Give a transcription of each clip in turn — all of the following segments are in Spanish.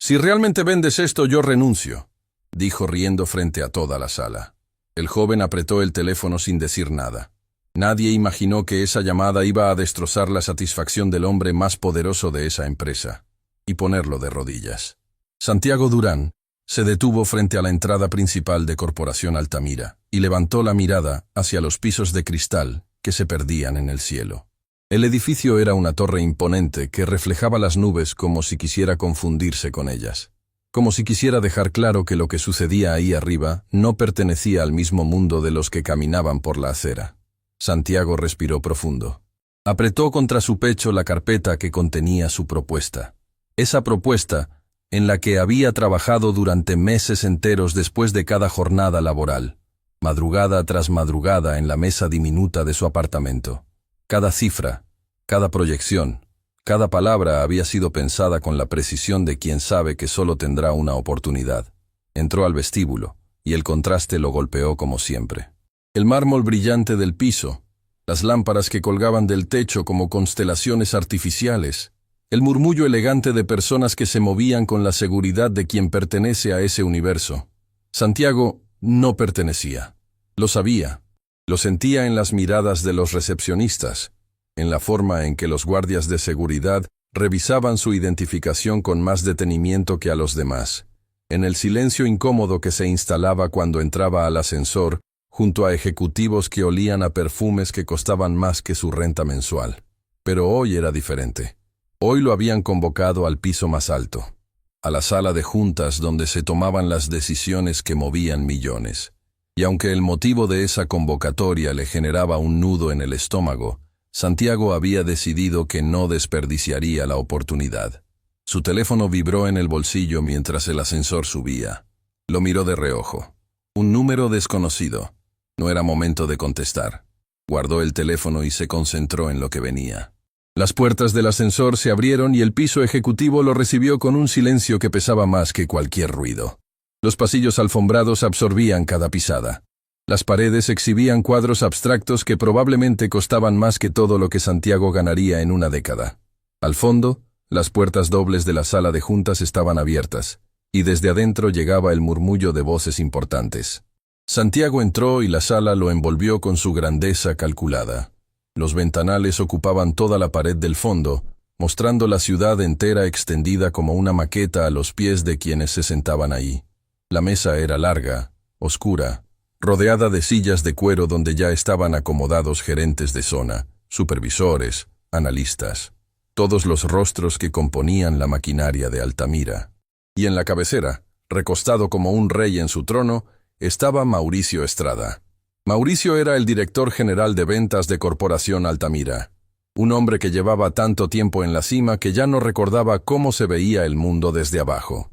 Si realmente vendes esto, yo renuncio, dijo riendo frente a toda la sala. El joven apretó el teléfono sin decir nada. Nadie imaginó que esa llamada iba a destrozar la satisfacción del hombre más poderoso de esa empresa, y ponerlo de rodillas. Santiago Durán se detuvo frente a la entrada principal de Corporación Altamira y levantó la mirada hacia los pisos de cristal que se perdían en el cielo. El edificio era una torre imponente que reflejaba las nubes como si quisiera confundirse con ellas, como si quisiera dejar claro que lo que sucedía ahí arriba no pertenecía al mismo mundo de los que caminaban por la acera. Santiago respiró profundo. Apretó contra su pecho la carpeta que contenía su propuesta. Esa propuesta en la que había trabajado durante meses enteros después de cada jornada laboral, madrugada tras madrugada en la mesa diminuta de su apartamento. Cada cifra, cada proyección, cada palabra había sido pensada con la precisión de quien sabe que solo tendrá una oportunidad. Entró al vestíbulo, y el contraste lo golpeó como siempre. El mármol brillante del piso, las lámparas que colgaban del techo como constelaciones artificiales, el murmullo elegante de personas que se movían con la seguridad de quien pertenece a ese universo. Santiago no pertenecía. Lo sabía. Lo sentía en las miradas de los recepcionistas, en la forma en que los guardias de seguridad revisaban su identificación con más detenimiento que a los demás, en el silencio incómodo que se instalaba cuando entraba al ascensor, junto a ejecutivos que olían a perfumes que costaban más que su renta mensual. Pero hoy era diferente. Hoy lo habían convocado al piso más alto, a la sala de juntas donde se tomaban las decisiones que movían millones. Y aunque el motivo de esa convocatoria le generaba un nudo en el estómago, Santiago había decidido que no desperdiciaría la oportunidad. Su teléfono vibró en el bolsillo mientras el ascensor subía. Lo miró de reojo. Un número desconocido. No era momento de contestar. Guardó el teléfono y se concentró en lo que venía. Las puertas del ascensor se abrieron y el piso ejecutivo lo recibió con un silencio que pesaba más que cualquier ruido. Los pasillos alfombrados absorbían cada pisada. Las paredes exhibían cuadros abstractos que probablemente costaban más que todo lo que Santiago ganaría en una década. Al fondo, las puertas dobles de la sala de juntas estaban abiertas, y desde adentro llegaba el murmullo de voces importantes. Santiago entró y la sala lo envolvió con su grandeza calculada. Los ventanales ocupaban toda la pared del fondo, mostrando la ciudad entera extendida como una maqueta a los pies de quienes se sentaban ahí. La mesa era larga, oscura, rodeada de sillas de cuero donde ya estaban acomodados gerentes de zona, supervisores, analistas, todos los rostros que componían la maquinaria de Altamira. Y en la cabecera, recostado como un rey en su trono, estaba Mauricio Estrada. Mauricio era el director general de ventas de Corporación Altamira, un hombre que llevaba tanto tiempo en la cima que ya no recordaba cómo se veía el mundo desde abajo.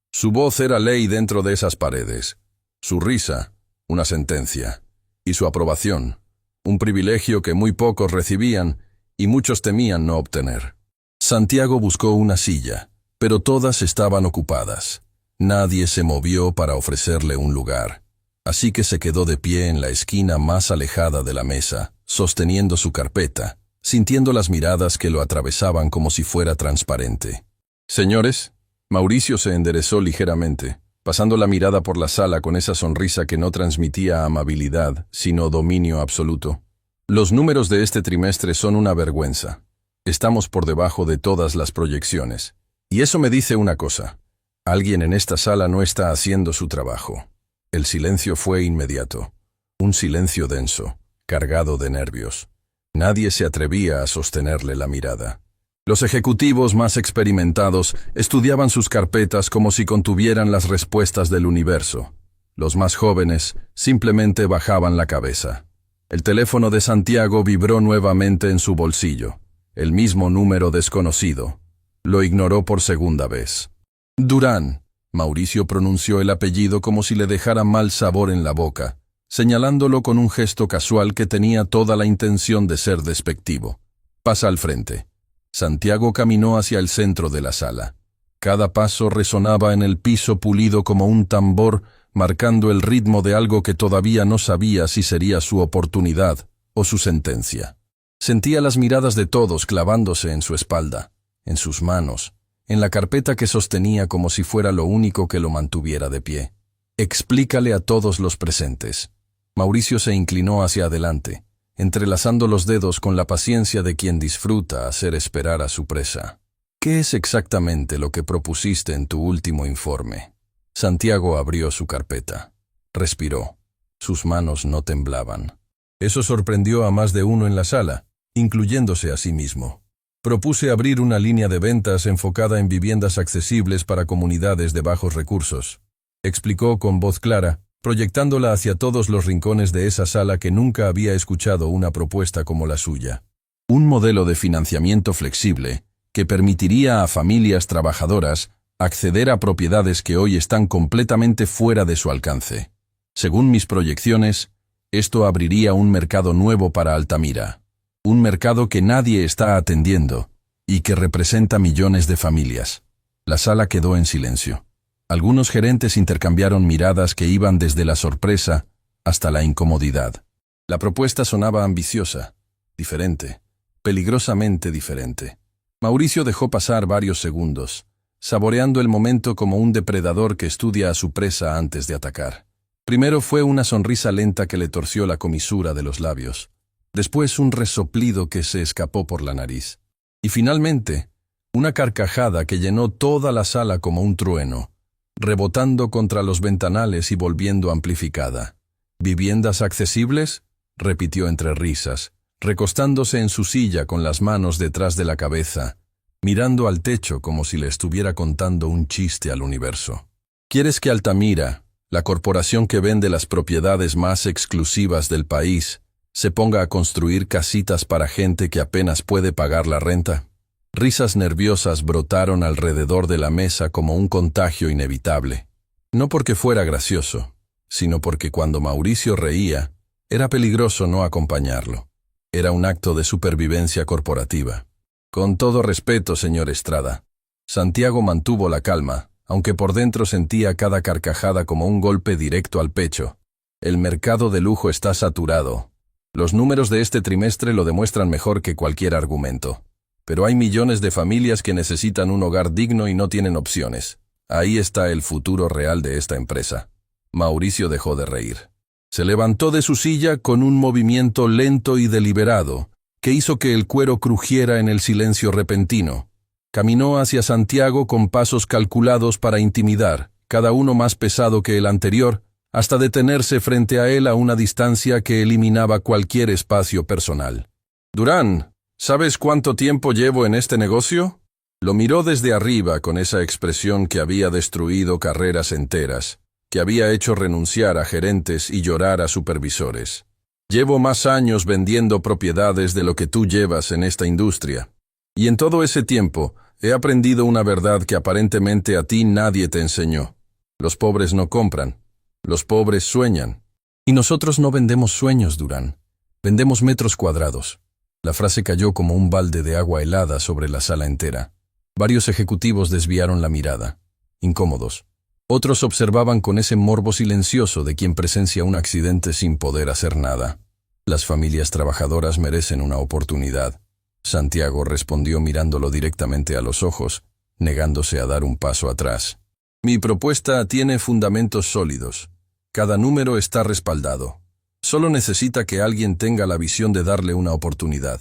Su voz era ley dentro de esas paredes, su risa, una sentencia, y su aprobación, un privilegio que muy pocos recibían y muchos temían no obtener. Santiago buscó una silla, pero todas estaban ocupadas. Nadie se movió para ofrecerle un lugar, así que se quedó de pie en la esquina más alejada de la mesa, sosteniendo su carpeta, sintiendo las miradas que lo atravesaban como si fuera transparente. «Señores», Mauricio se enderezó ligeramente, pasando la mirada por la sala con esa sonrisa que no transmitía amabilidad, sino dominio absoluto. «Los números de este trimestre son una vergüenza. Estamos por debajo de todas las proyecciones. Y eso me dice una cosa. Alguien en esta sala no está haciendo su trabajo». El silencio fue inmediato. Un silencio denso, cargado de nervios. Nadie se atrevía a sostenerle la mirada. Los ejecutivos más experimentados estudiaban sus carpetas como si contuvieran las respuestas del universo. Los más jóvenes simplemente bajaban la cabeza. El teléfono de Santiago vibró nuevamente en su bolsillo. El mismo número desconocido. Lo ignoró por segunda vez. «Durán». Mauricio pronunció el apellido como si le dejara mal sabor en la boca, señalándolo con un gesto casual que tenía toda la intención de ser despectivo. «Pasa al frente». Santiago caminó hacia el centro de la sala. Cada paso resonaba en el piso pulido como un tambor, marcando el ritmo de algo que todavía no sabía si sería su oportunidad o su sentencia. Sentía las miradas de todos clavándose en su espalda, en sus manos, en la carpeta que sostenía como si fuera lo único que lo mantuviera de pie. Explícale a todos los presentes. Mauricio se inclinó hacia adelante, entrelazando los dedos con la paciencia de quien disfruta hacer esperar a su presa. ¿Qué es exactamente lo que propusiste en tu último informe? Santiago abrió su carpeta. Respiró. Sus manos no temblaban. Eso sorprendió a más de uno en la sala, incluyéndose a sí mismo. Propuse abrir una línea de ventas enfocada en viviendas accesibles para comunidades de bajos recursos. Explicó con voz clara, proyectándola hacia todos los rincones de esa sala que nunca había escuchado una propuesta como la suya. Un modelo de financiamiento flexible que permitiría a familias trabajadoras acceder a propiedades que hoy están completamente fuera de su alcance. Según mis proyecciones, esto abriría un mercado nuevo para Altamira, un mercado que nadie está atendiendo y que representa millones de familias. La sala quedó en silencio. Algunos gerentes intercambiaron miradas que iban desde la sorpresa hasta la incomodidad. La propuesta sonaba ambiciosa, diferente, peligrosamente diferente. Mauricio dejó pasar varios segundos, saboreando el momento como un depredador que estudia a su presa antes de atacar. Primero fue una sonrisa lenta que le torció la comisura de los labios, después un resoplido que se escapó por la nariz, y finalmente una carcajada que llenó toda la sala como un trueno, rebotando contra los ventanales y volviendo amplificada. ¿Viviendas accesibles?, repitió entre risas, recostándose en su silla con las manos detrás de la cabeza, mirando al techo como si le estuviera contando un chiste al universo. ¿Quieres que Altamira, la corporación que vende las propiedades más exclusivas del país, se ponga a construir casitas para gente que apenas puede pagar la renta? Risas nerviosas brotaron alrededor de la mesa como un contagio inevitable. No porque fuera gracioso, sino porque cuando Mauricio reía, era peligroso no acompañarlo. Era un acto de supervivencia corporativa. Con todo respeto, señor Estrada. Santiago mantuvo la calma, aunque por dentro sentía cada carcajada como un golpe directo al pecho. El mercado de lujo está saturado. Los números de este trimestre lo demuestran mejor que cualquier argumento. Pero hay millones de familias que necesitan un hogar digno y no tienen opciones. Ahí está el futuro real de esta empresa. Mauricio dejó de reír. Se levantó de su silla con un movimiento lento y deliberado, que hizo que el cuero crujiera en el silencio repentino. Caminó hacia Santiago con pasos calculados para intimidar, cada uno más pesado que el anterior, hasta detenerse frente a él a una distancia que eliminaba cualquier espacio personal. «Durán, ¿sabes cuánto tiempo llevo en este negocio?» Lo miró desde arriba con esa expresión que había destruido carreras enteras, que había hecho renunciar a gerentes y llorar a supervisores. «Llevo más años vendiendo propiedades de lo que tú llevas en esta industria. Y en todo ese tiempo he aprendido una verdad que aparentemente a ti nadie te enseñó. Los pobres no compran. Los pobres sueñan. Y nosotros no vendemos sueños, Durán. Vendemos metros cuadrados». La frase cayó como un balde de agua helada sobre la sala entera. Varios ejecutivos desviaron la mirada, incómodos. Otros observaban con ese morbo silencioso de quien presencia un accidente sin poder hacer nada. «Las familias trabajadoras merecen una oportunidad», Santiago respondió mirándolo directamente a los ojos, negándose a dar un paso atrás. «Mi propuesta tiene fundamentos sólidos. Cada número está respaldado. Solo necesita que alguien tenga la visión de darle una oportunidad».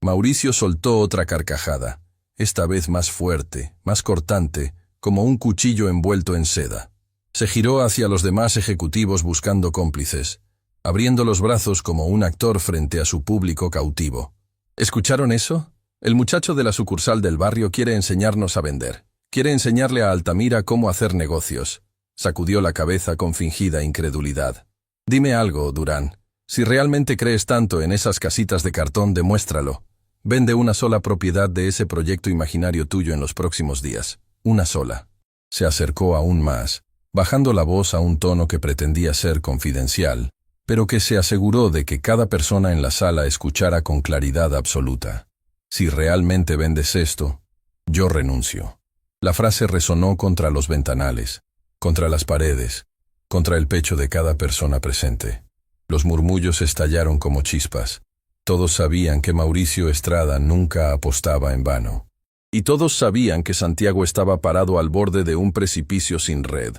Mauricio soltó otra carcajada, esta vez más fuerte, más cortante, como un cuchillo envuelto en seda. Se giró hacia los demás ejecutivos buscando cómplices, abriendo los brazos como un actor frente a su público cautivo. ¿Escucharon eso? El muchacho de la sucursal del barrio quiere enseñarnos a vender. Quiere enseñarle a Altamira cómo hacer negocios. Sacudió la cabeza con fingida incredulidad. «Dime algo, Durán. Si realmente crees tanto en esas casitas de cartón, demuéstralo. Vende una sola propiedad de ese proyecto imaginario tuyo en los próximos días. Una sola». Se acercó aún más, bajando la voz a un tono que pretendía ser confidencial, pero que se aseguró de que cada persona en la sala escuchara con claridad absoluta. «Si realmente vendes esto, yo renuncio». La frase resonó contra los ventanales, contra las paredes, contra el pecho de cada persona presente. Los murmullos estallaron como chispas. Todos sabían que Mauricio Estrada nunca apostaba en vano. y todos sabían que Santiago estaba parado al borde de un precipicio sin red.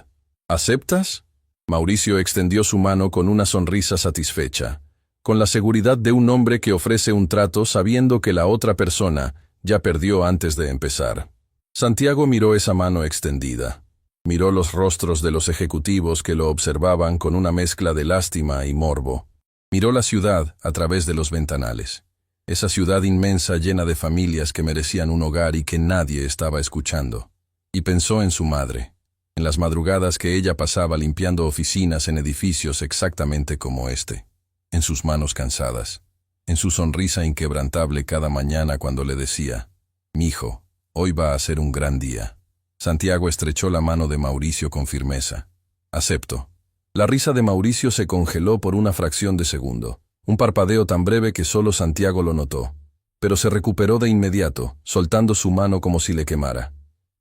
¿Aceptas? Mauricio extendió su mano con una sonrisa satisfecha, con la seguridad de un hombre que ofrece un trato sabiendo que la otra persona ya perdió antes de empezar. Santiago miró esa mano extendida. Miró los rostros de los ejecutivos que lo observaban con una mezcla de lástima y morbo. Miró la ciudad a través de los ventanales. Esa ciudad inmensa llena de familias que merecían un hogar y que nadie estaba escuchando. Y pensó en su madre, en las madrugadas que ella pasaba limpiando oficinas en edificios exactamente como este, en sus manos cansadas, en su sonrisa inquebrantable cada mañana cuando le decía, «Mijo, hoy va a ser un gran día». Santiago estrechó la mano de Mauricio con firmeza. «Acepto». La risa de Mauricio se congeló por una fracción de segundo, un parpadeo tan breve que solo Santiago lo notó, pero se recuperó de inmediato, soltando su mano como si le quemara.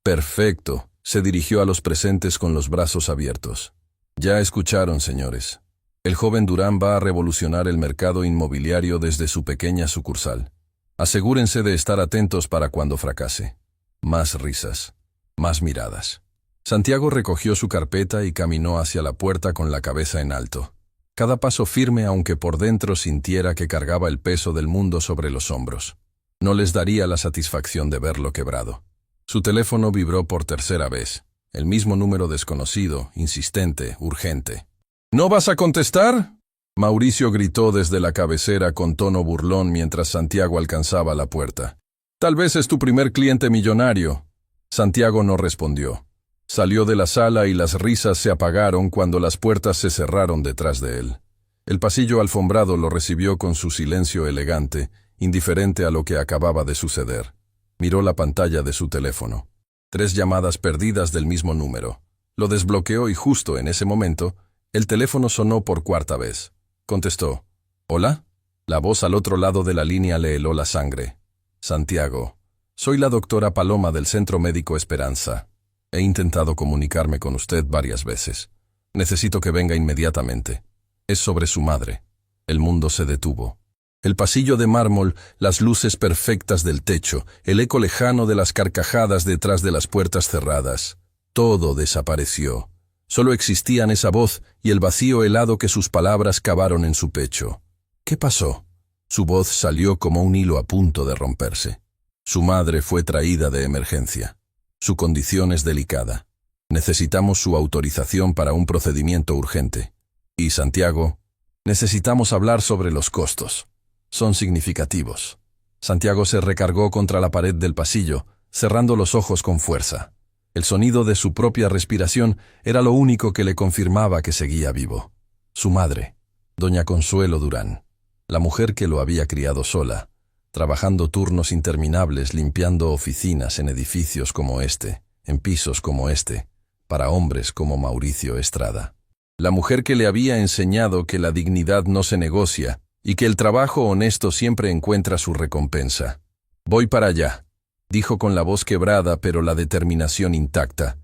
«Perfecto», se dirigió a los presentes con los brazos abiertos. «Ya escucharon, señores. El joven Durán va a revolucionar el mercado inmobiliario desde su pequeña sucursal. Asegúrense de estar atentos para cuando fracase». Más risas, más miradas. Santiago recogió su carpeta y caminó hacia la puerta con la cabeza en alto. Cada paso firme aunque por dentro sintiera que cargaba el peso del mundo sobre los hombros. No les daría la satisfacción de verlo quebrado. Su teléfono vibró por tercera vez. El mismo número desconocido, insistente, urgente. ¿No vas a contestar?, Mauricio gritó desde la cabecera con tono burlón mientras Santiago alcanzaba la puerta. «Tal vez es tu primer cliente millonario». Santiago no respondió. Salió de la sala y las risas se apagaron cuando las puertas se cerraron detrás de él. El pasillo alfombrado lo recibió con su silencio elegante, indiferente a lo que acababa de suceder. Miró la pantalla de su teléfono. 3 llamadas perdidas del mismo número. Lo desbloqueó y justo en ese momento, el teléfono sonó por 4ª vez. Contestó. «¿Hola?» La voz al otro lado de la línea le heló la sangre. «Santiago, soy la doctora Paloma del Centro Médico Esperanza. He intentado comunicarme con usted varias veces. Necesito que venga inmediatamente. Es sobre su madre». El mundo se detuvo. El pasillo de mármol, las luces perfectas del techo, el eco lejano de las carcajadas detrás de las puertas cerradas. Todo desapareció. Solo existían esa voz y el vacío helado que sus palabras cavaron en su pecho. ¿Qué pasó? Su voz salió como un hilo a punto de romperse. Su madre fue traída de emergencia. Su condición es delicada. Necesitamos su autorización para un procedimiento urgente. Y Santiago, necesitamos hablar sobre los costos. Son significativos. Santiago se recargó contra la pared del pasillo, cerrando los ojos con fuerza. El sonido de su propia respiración era lo único que le confirmaba que seguía vivo. Su madre, doña Consuelo Durán, la mujer que lo había criado sola, trabajando turnos interminables limpiando oficinas en edificios como este, en pisos como este, para hombres como Mauricio Estrada. La mujer que le había enseñado que la dignidad no se negocia y que el trabajo honesto siempre encuentra su recompensa. «Voy para allá», dijo con la voz quebrada pero la determinación intacta.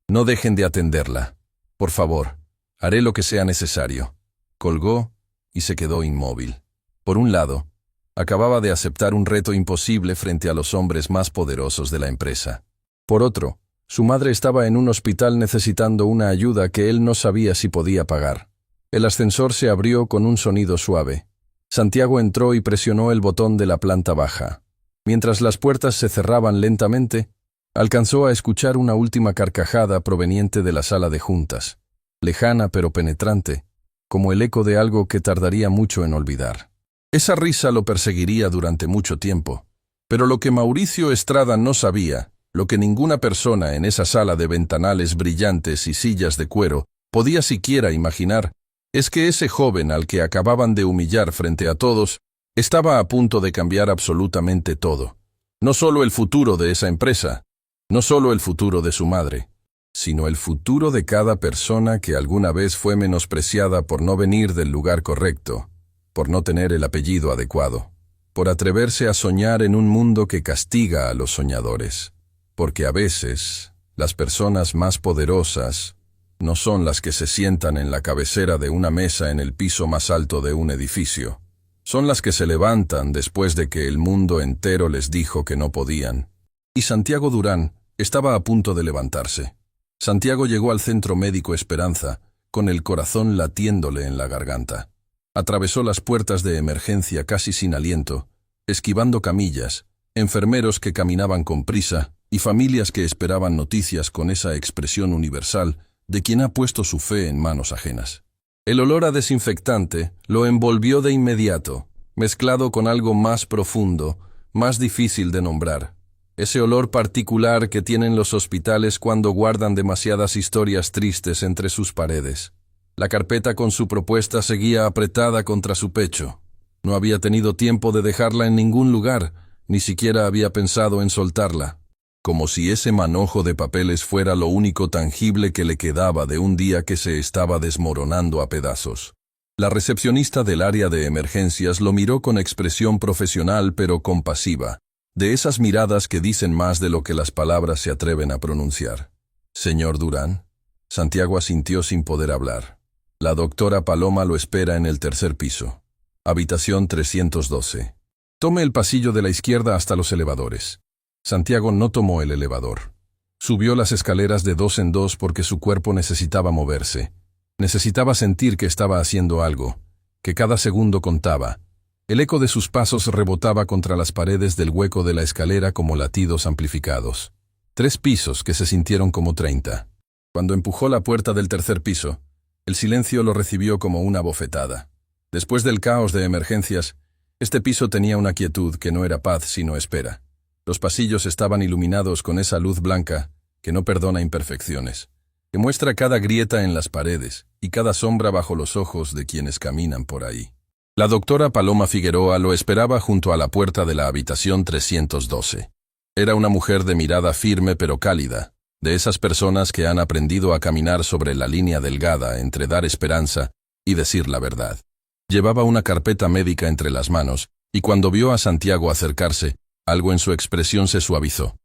«No dejen de atenderla. Por favor, haré lo que sea necesario». Colgó y se quedó inmóvil. Por un lado, acababa de aceptar un reto imposible frente a los hombres más poderosos de la empresa. Por otro, su madre estaba en un hospital necesitando una ayuda que él no sabía si podía pagar. El ascensor se abrió con un sonido suave. Santiago entró y presionó el botón de la planta baja. Mientras las puertas se cerraban lentamente, alcanzó a escuchar una última carcajada proveniente de la sala de juntas, lejana pero penetrante, como el eco de algo que tardaría mucho en olvidar. Esa risa lo perseguiría durante mucho tiempo, pero lo que Mauricio Estrada no sabía, lo que ninguna persona en esa sala de ventanales brillantes y sillas de cuero podía siquiera imaginar, es que ese joven al que acababan de humillar frente a todos, estaba a punto de cambiar absolutamente todo. No solo el futuro de esa empresa, no solo el futuro de su madre, sino el futuro de cada persona que alguna vez fue menospreciada por no venir del lugar correcto, por no tener el apellido adecuado, por atreverse a soñar en un mundo que castiga a los soñadores. Porque a veces, las personas más poderosas no son las que se sientan en la cabecera de una mesa en el piso más alto de un edificio. Son las que se levantan después de que el mundo entero les dijo que no podían. Y Santiago Durán estaba a punto de levantarse. Santiago llegó al centro médico Esperanza, con el corazón latiéndole en la garganta. Atravesó las puertas de emergencia casi sin aliento, esquivando camillas, enfermeros que caminaban con prisa y familias que esperaban noticias con esa expresión universal de quien ha puesto su fe en manos ajenas. El olor a desinfectante lo envolvió de inmediato, mezclado con algo más profundo, más difícil de nombrar. Ese olor particular que tienen los hospitales cuando guardan demasiadas historias tristes entre sus paredes. La carpeta con su propuesta seguía apretada contra su pecho. No había tenido tiempo de dejarla en ningún lugar, ni siquiera había pensado en soltarla. Como si ese manojo de papeles fuera lo único tangible que le quedaba de un día que se estaba desmoronando a pedazos. La recepcionista del área de emergencias lo miró con expresión profesional pero compasiva, de esas miradas que dicen más de lo que las palabras se atreven a pronunciar. «Señor Durán». Santiago asintió sin poder hablar. «La doctora Paloma lo espera en el tercer piso. Habitación 312. Tome el pasillo de la izquierda hasta los elevadores». Santiago no tomó el elevador. Subió las escaleras de dos en dos porque su cuerpo necesitaba moverse. Necesitaba sentir que estaba haciendo algo, que cada segundo contaba. El eco de sus pasos rebotaba contra las paredes del hueco de la escalera como latidos amplificados. 3 pisos que se sintieron como 30. Cuando empujó la puerta del tercer piso, el silencio lo recibió como una bofetada. Después del caos de emergencias, este piso tenía una quietud que no era paz sino espera. Los pasillos estaban iluminados con esa luz blanca que no perdona imperfecciones, que muestra cada grieta en las paredes y cada sombra bajo los ojos de quienes caminan por ahí. La doctora Paloma Figueroa lo esperaba junto a la puerta de la habitación 312. Era una mujer de mirada firme pero cálida, de esas personas que han aprendido a caminar sobre la línea delgada entre dar esperanza y decir la verdad. Llevaba una carpeta médica entre las manos y cuando vio a Santiago acercarse, algo en su expresión se suavizó.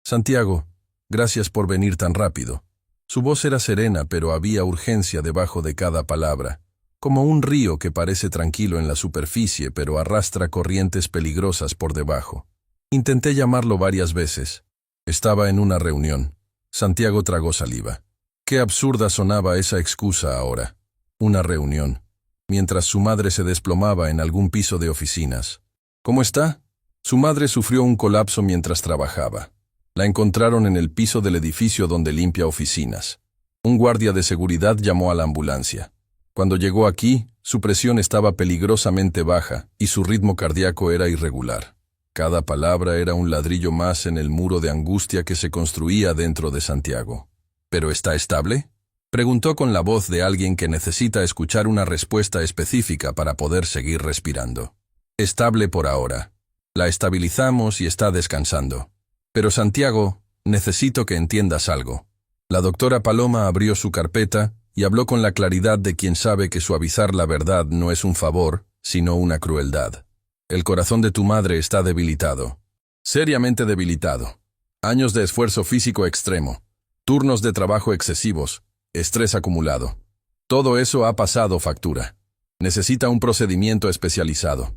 «Santiago, gracias por venir tan rápido». Su voz era serena, pero había urgencia debajo de cada palabra, como un río que parece tranquilo en la superficie, pero arrastra corrientes peligrosas por debajo. Intenté llamarlo varias veces. Estaba en una reunión. Santiago tragó saliva. Qué absurda sonaba esa excusa ahora. Una reunión. Mientras su madre se desplomaba en algún piso de oficinas. «¿Cómo está?» Su madre sufrió un colapso mientras trabajaba. La encontraron en el piso del edificio donde limpia oficinas. Un guardia de seguridad llamó a la ambulancia. Cuando llegó aquí, su presión estaba peligrosamente baja y su ritmo cardíaco era irregular. Cada palabra era un ladrillo más en el muro de angustia que se construía dentro de Santiago. ¿Pero está estable?, preguntó con la voz de alguien que necesita escuchar una respuesta específica para poder seguir respirando. «Estable por ahora. La estabilizamos y está descansando. Pero Santiago, necesito que entiendas algo». La doctora Paloma abrió su carpeta y habló con la claridad de quien sabe que suavizar la verdad no es un favor, sino una crueldad. «El corazón de tu madre está debilitado. Seriamente debilitado. Años de esfuerzo físico extremo. Turnos de trabajo excesivos. Estrés acumulado. Todo eso ha pasado factura. Necesita un procedimiento especializado.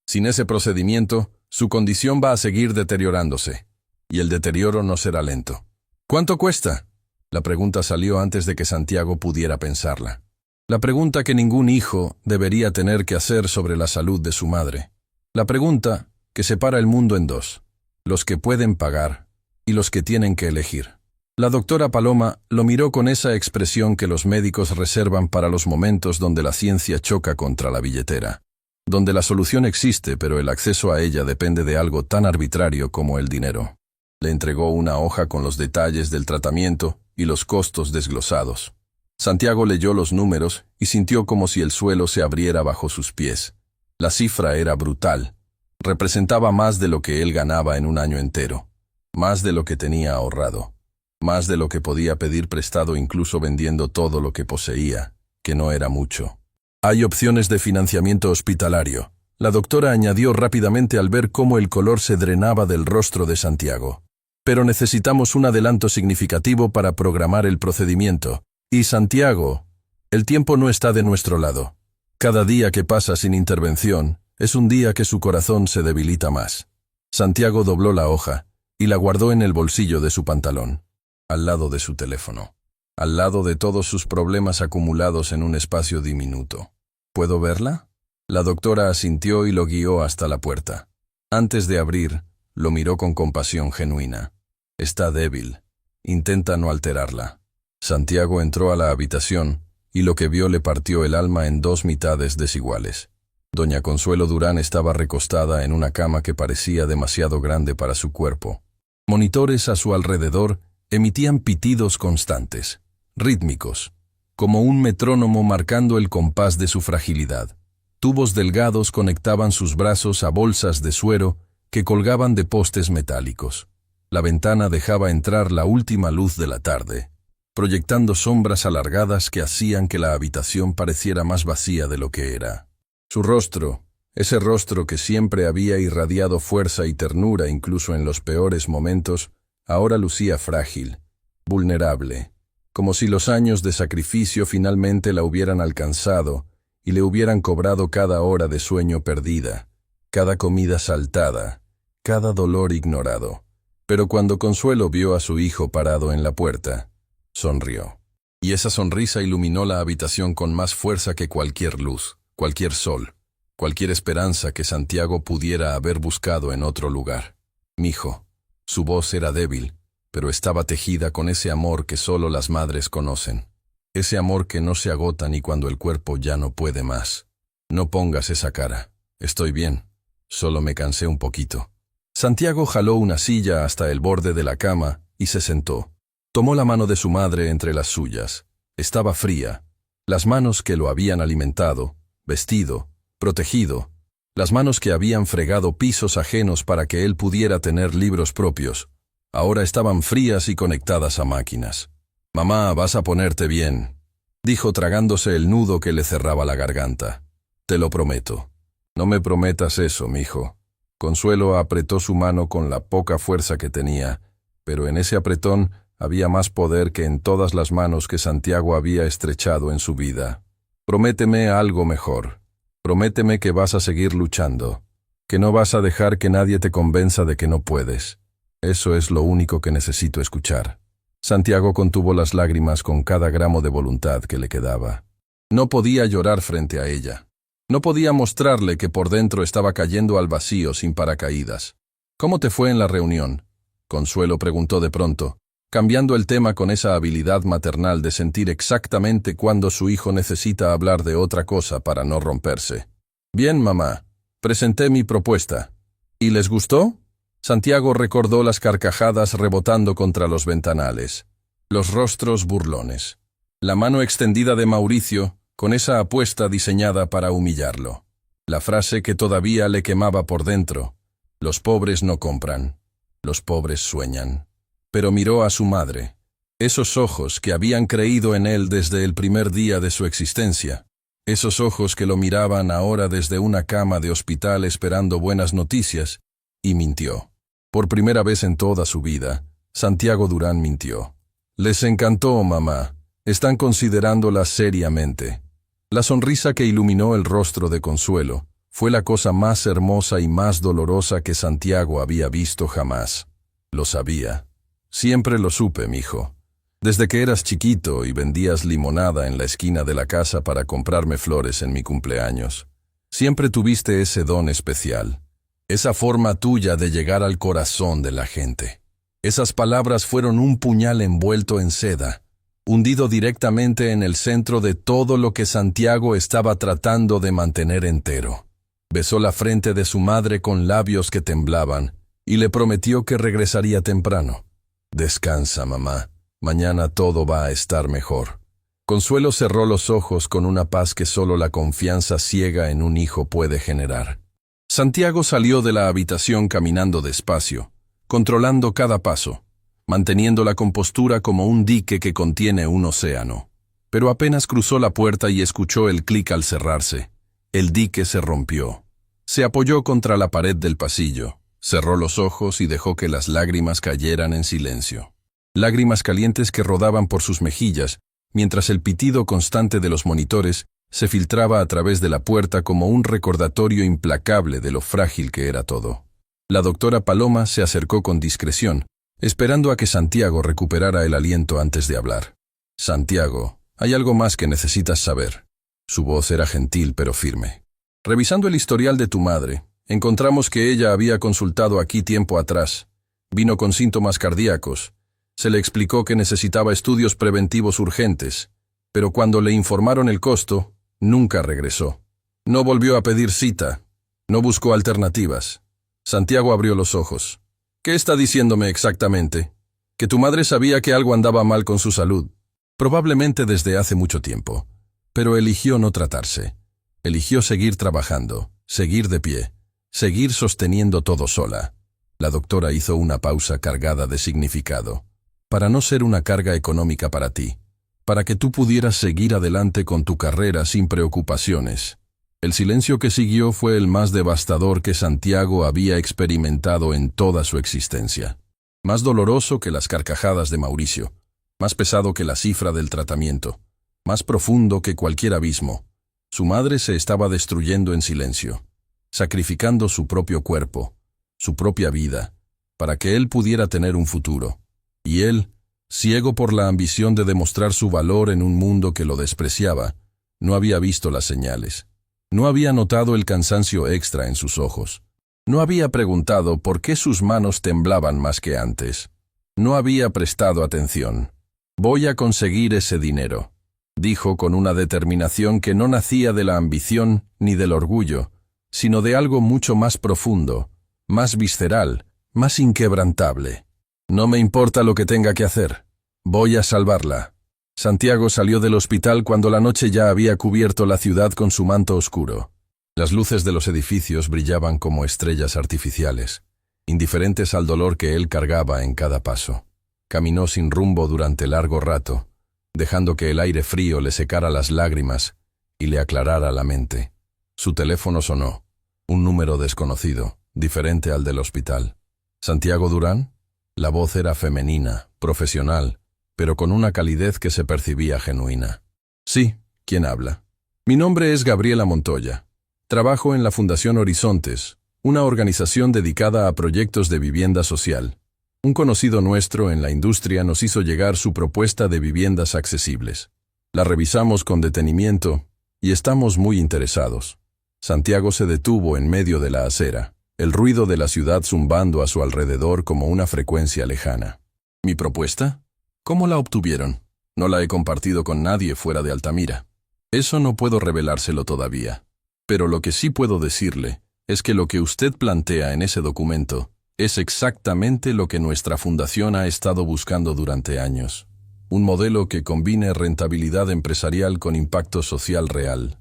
Sin ese procedimiento, su condición va a seguir deteriorándose. Y el deterioro no será lento». «¿Cuánto cuesta?». La pregunta salió antes de que Santiago pudiera pensarla. La pregunta que ningún hijo debería tener que hacer sobre la salud de su madre. La pregunta que separa el mundo en dos: los que pueden pagar y los que tienen que elegir. La doctora Paloma lo miró con esa expresión que los médicos reservan para los momentos donde la ciencia choca contra la billetera. Donde la solución existe, pero el acceso a ella depende de algo tan arbitrario como el dinero. Le entregó una hoja con los detalles del tratamiento y los costos desglosados. Santiago leyó los números y sintió como si el suelo se abriera bajo sus pies. La cifra era brutal. Representaba más de lo que él ganaba en un año entero. Más de lo que tenía ahorrado. Más de lo que podía pedir prestado incluso vendiendo todo lo que poseía, que no era mucho. «Hay opciones de financiamiento hospitalario», la doctora añadió rápidamente al ver cómo el color se drenaba del rostro de Santiago. «Pero necesitamos un adelanto significativo para programar el procedimiento. Y Santiago, el tiempo no está de nuestro lado. Cada día que pasa sin intervención es un día que su corazón se debilita más». Santiago dobló la hoja y la guardó en el bolsillo de su pantalón, al lado de su teléfono, al lado de todos sus problemas acumulados en un espacio diminuto. ¿Puedo verla? La doctora asintió y lo guió hasta la puerta. Antes de abrir, lo miró con compasión genuina. Está débil. Intenta no alterarla. Santiago entró a la habitación y lo que vio le partió el alma en dos mitades desiguales. Doña Consuelo Durán estaba recostada en una cama que parecía demasiado grande para su cuerpo. Monitores a su alrededor emitían pitidos constantes, rítmicos, como un metrónomo marcando el compás de su fragilidad. Tubos delgados conectaban sus brazos a bolsas de suero que colgaban de postes metálicos. La ventana dejaba entrar la última luz de la tarde, proyectando sombras alargadas que hacían que la habitación pareciera más vacía de lo que era. Su rostro, ese rostro que siempre había irradiado fuerza y ternura incluso en los peores momentos, ahora lucía frágil, vulnerable, como si los años de sacrificio finalmente la hubieran alcanzado y le hubieran cobrado cada hora de sueño perdida, cada comida saltada, cada dolor ignorado. Pero cuando Consuelo vio a su hijo parado en la puerta, sonrió. Y esa sonrisa iluminó la habitación con más fuerza que cualquier luz, cualquier sol, cualquier esperanza que Santiago pudiera haber buscado en otro lugar. «Mijo». Su voz era débil, pero estaba tejida con ese amor que solo las madres conocen. Ese amor que no se agota ni cuando el cuerpo ya no puede más. «No pongas esa cara. Estoy bien. Solo me cansé un poquito». Santiago jaló una silla hasta el borde de la cama y se sentó. Tomó la mano de su madre entre las suyas. Estaba fría. Las manos que lo habían alimentado, vestido, protegido. Las manos que habían fregado pisos ajenos para que él pudiera tener libros propios. Ahora estaban frías y conectadas a máquinas. «Mamá, vas a ponerte bien», dijo tragándose el nudo que le cerraba la garganta. «Te lo prometo». «No me prometas eso, mijo». Consuelo apretó su mano con la poca fuerza que tenía, pero en ese apretón había más poder que en todas las manos que Santiago había estrechado en su vida. «Prométeme algo mejor. Prométeme que vas a seguir luchando, que no vas a dejar que nadie te convenza de que no puedes. Eso es lo único que necesito escuchar». Santiago contuvo las lágrimas con cada gramo de voluntad que le quedaba. No podía llorar frente a ella. No podía mostrarle que por dentro estaba cayendo al vacío sin paracaídas. «¿Cómo te fue en la reunión?», Consuelo preguntó de pronto, cambiando el tema con esa habilidad maternal de sentir exactamente cuándo su hijo necesita hablar de otra cosa para no romperse. «Bien, mamá. Presenté mi propuesta». «¿Y les gustó?». Santiago recordó las carcajadas rebotando contra los ventanales, los rostros burlones, la mano extendida de Mauricio con esa apuesta diseñada para humillarlo. La frase que todavía le quemaba por dentro: «Los pobres no compran, los pobres sueñan». Pero miró a su madre, esos ojos que habían creído en él desde el primer día de su existencia, esos ojos que lo miraban ahora desde una cama de hospital esperando buenas noticias, y mintió. Por primera vez en toda su vida, Santiago Durán mintió. «Les encantó, mamá. Están considerándola seriamente». La sonrisa que iluminó el rostro de Consuelo fue la cosa más hermosa y más dolorosa que Santiago había visto jamás. «Lo sabía. Siempre lo supe, mijo. Desde que eras chiquito y vendías limonada en la esquina de la casa para comprarme flores en mi cumpleaños. Siempre tuviste ese don especial, esa forma tuya de llegar al corazón de la gente». Esas palabras fueron un puñal envuelto en seda, hundido directamente en el centro de todo lo que Santiago estaba tratando de mantener entero. Besó la frente de su madre con labios que temblaban y le prometió que regresaría temprano. «Descansa, mamá. Mañana todo va a estar mejor». Consuelo cerró los ojos con una paz que solo la confianza ciega en un hijo puede generar. Santiago salió de la habitación caminando despacio, controlando cada paso, manteniendo la compostura como un dique que contiene un océano. Pero apenas cruzó la puerta y escuchó el clic al cerrarse. El dique se rompió. Se apoyó contra la pared del pasillo, cerró los ojos y dejó que las lágrimas cayeran en silencio. Lágrimas calientes que rodaban por sus mejillas, mientras el pitido constante de los monitores se filtraba a través de la puerta como un recordatorio implacable de lo frágil que era todo. La doctora Paloma se acercó con discreción, esperando a que Santiago recuperara el aliento antes de hablar. Santiago, hay algo más que necesitas saber. Su voz era gentil pero firme. Revisando el historial de tu madre, encontramos que ella había consultado aquí tiempo atrás. Vino con síntomas cardíacos. Se le explicó que necesitaba estudios preventivos urgentes, pero cuando le informaron el costo, nunca regresó. No volvió a pedir cita. No buscó alternativas. Santiago abrió los ojos. ¿Qué está diciéndome exactamente? Que tu madre sabía que algo andaba mal con su salud. Probablemente desde hace mucho tiempo. Pero eligió no tratarse. Eligió seguir trabajando, seguir de pie, seguir sosteniendo todo sola. La doctora hizo una pausa cargada de significado. Para no ser una carga económica para ti. Para que tú pudieras seguir adelante con tu carrera sin preocupaciones. El silencio que siguió fue el más devastador que Santiago había experimentado en toda su existencia. Más doloroso que las carcajadas de Mauricio. Más pesado que la cifra del tratamiento. Más profundo que cualquier abismo. Su madre se estaba destruyendo en silencio, sacrificando su propio cuerpo, su propia vida, para que él pudiera tener un futuro. Y él, ciego por la ambición de demostrar su valor en un mundo que lo despreciaba, no había visto las señales. No había notado el cansancio extra en sus ojos. No había preguntado por qué sus manos temblaban más que antes. No había prestado atención. Voy a conseguir ese dinero, dijo con una determinación que no nacía de la ambición ni del orgullo, sino de algo mucho más profundo, más visceral, más inquebrantable. No me importa lo que tenga que hacer. Voy a salvarla. Santiago salió del hospital cuando la noche ya había cubierto la ciudad con su manto oscuro. Las luces de los edificios brillaban como estrellas artificiales, indiferentes al dolor que él cargaba en cada paso. Caminó sin rumbo durante largo rato, dejando que el aire frío le secara las lágrimas y le aclarara la mente. Su teléfono sonó, un número desconocido, diferente al del hospital. ¿Santiago Durán? La voz era femenina, profesional, pero con una calidez que se percibía genuina. Sí, ¿quién habla? Mi nombre es Gabriela Montoya. Trabajo en la Fundación Horizontes, una organización dedicada a proyectos de vivienda social. Un conocido nuestro en la industria nos hizo llegar su propuesta de viviendas accesibles. La revisamos con detenimiento y estamos muy interesados. Santiago se detuvo en medio de la acera, el ruido de la ciudad zumbando a su alrededor como una frecuencia lejana. ¿Mi propuesta? ¿Cómo la obtuvieron? No la he compartido con nadie fuera de Altamira. Eso no puedo revelárselo todavía. Pero lo que sí puedo decirle es que lo que usted plantea en ese documento es exactamente lo que nuestra fundación ha estado buscando durante años. Un modelo que combine rentabilidad empresarial con impacto social real.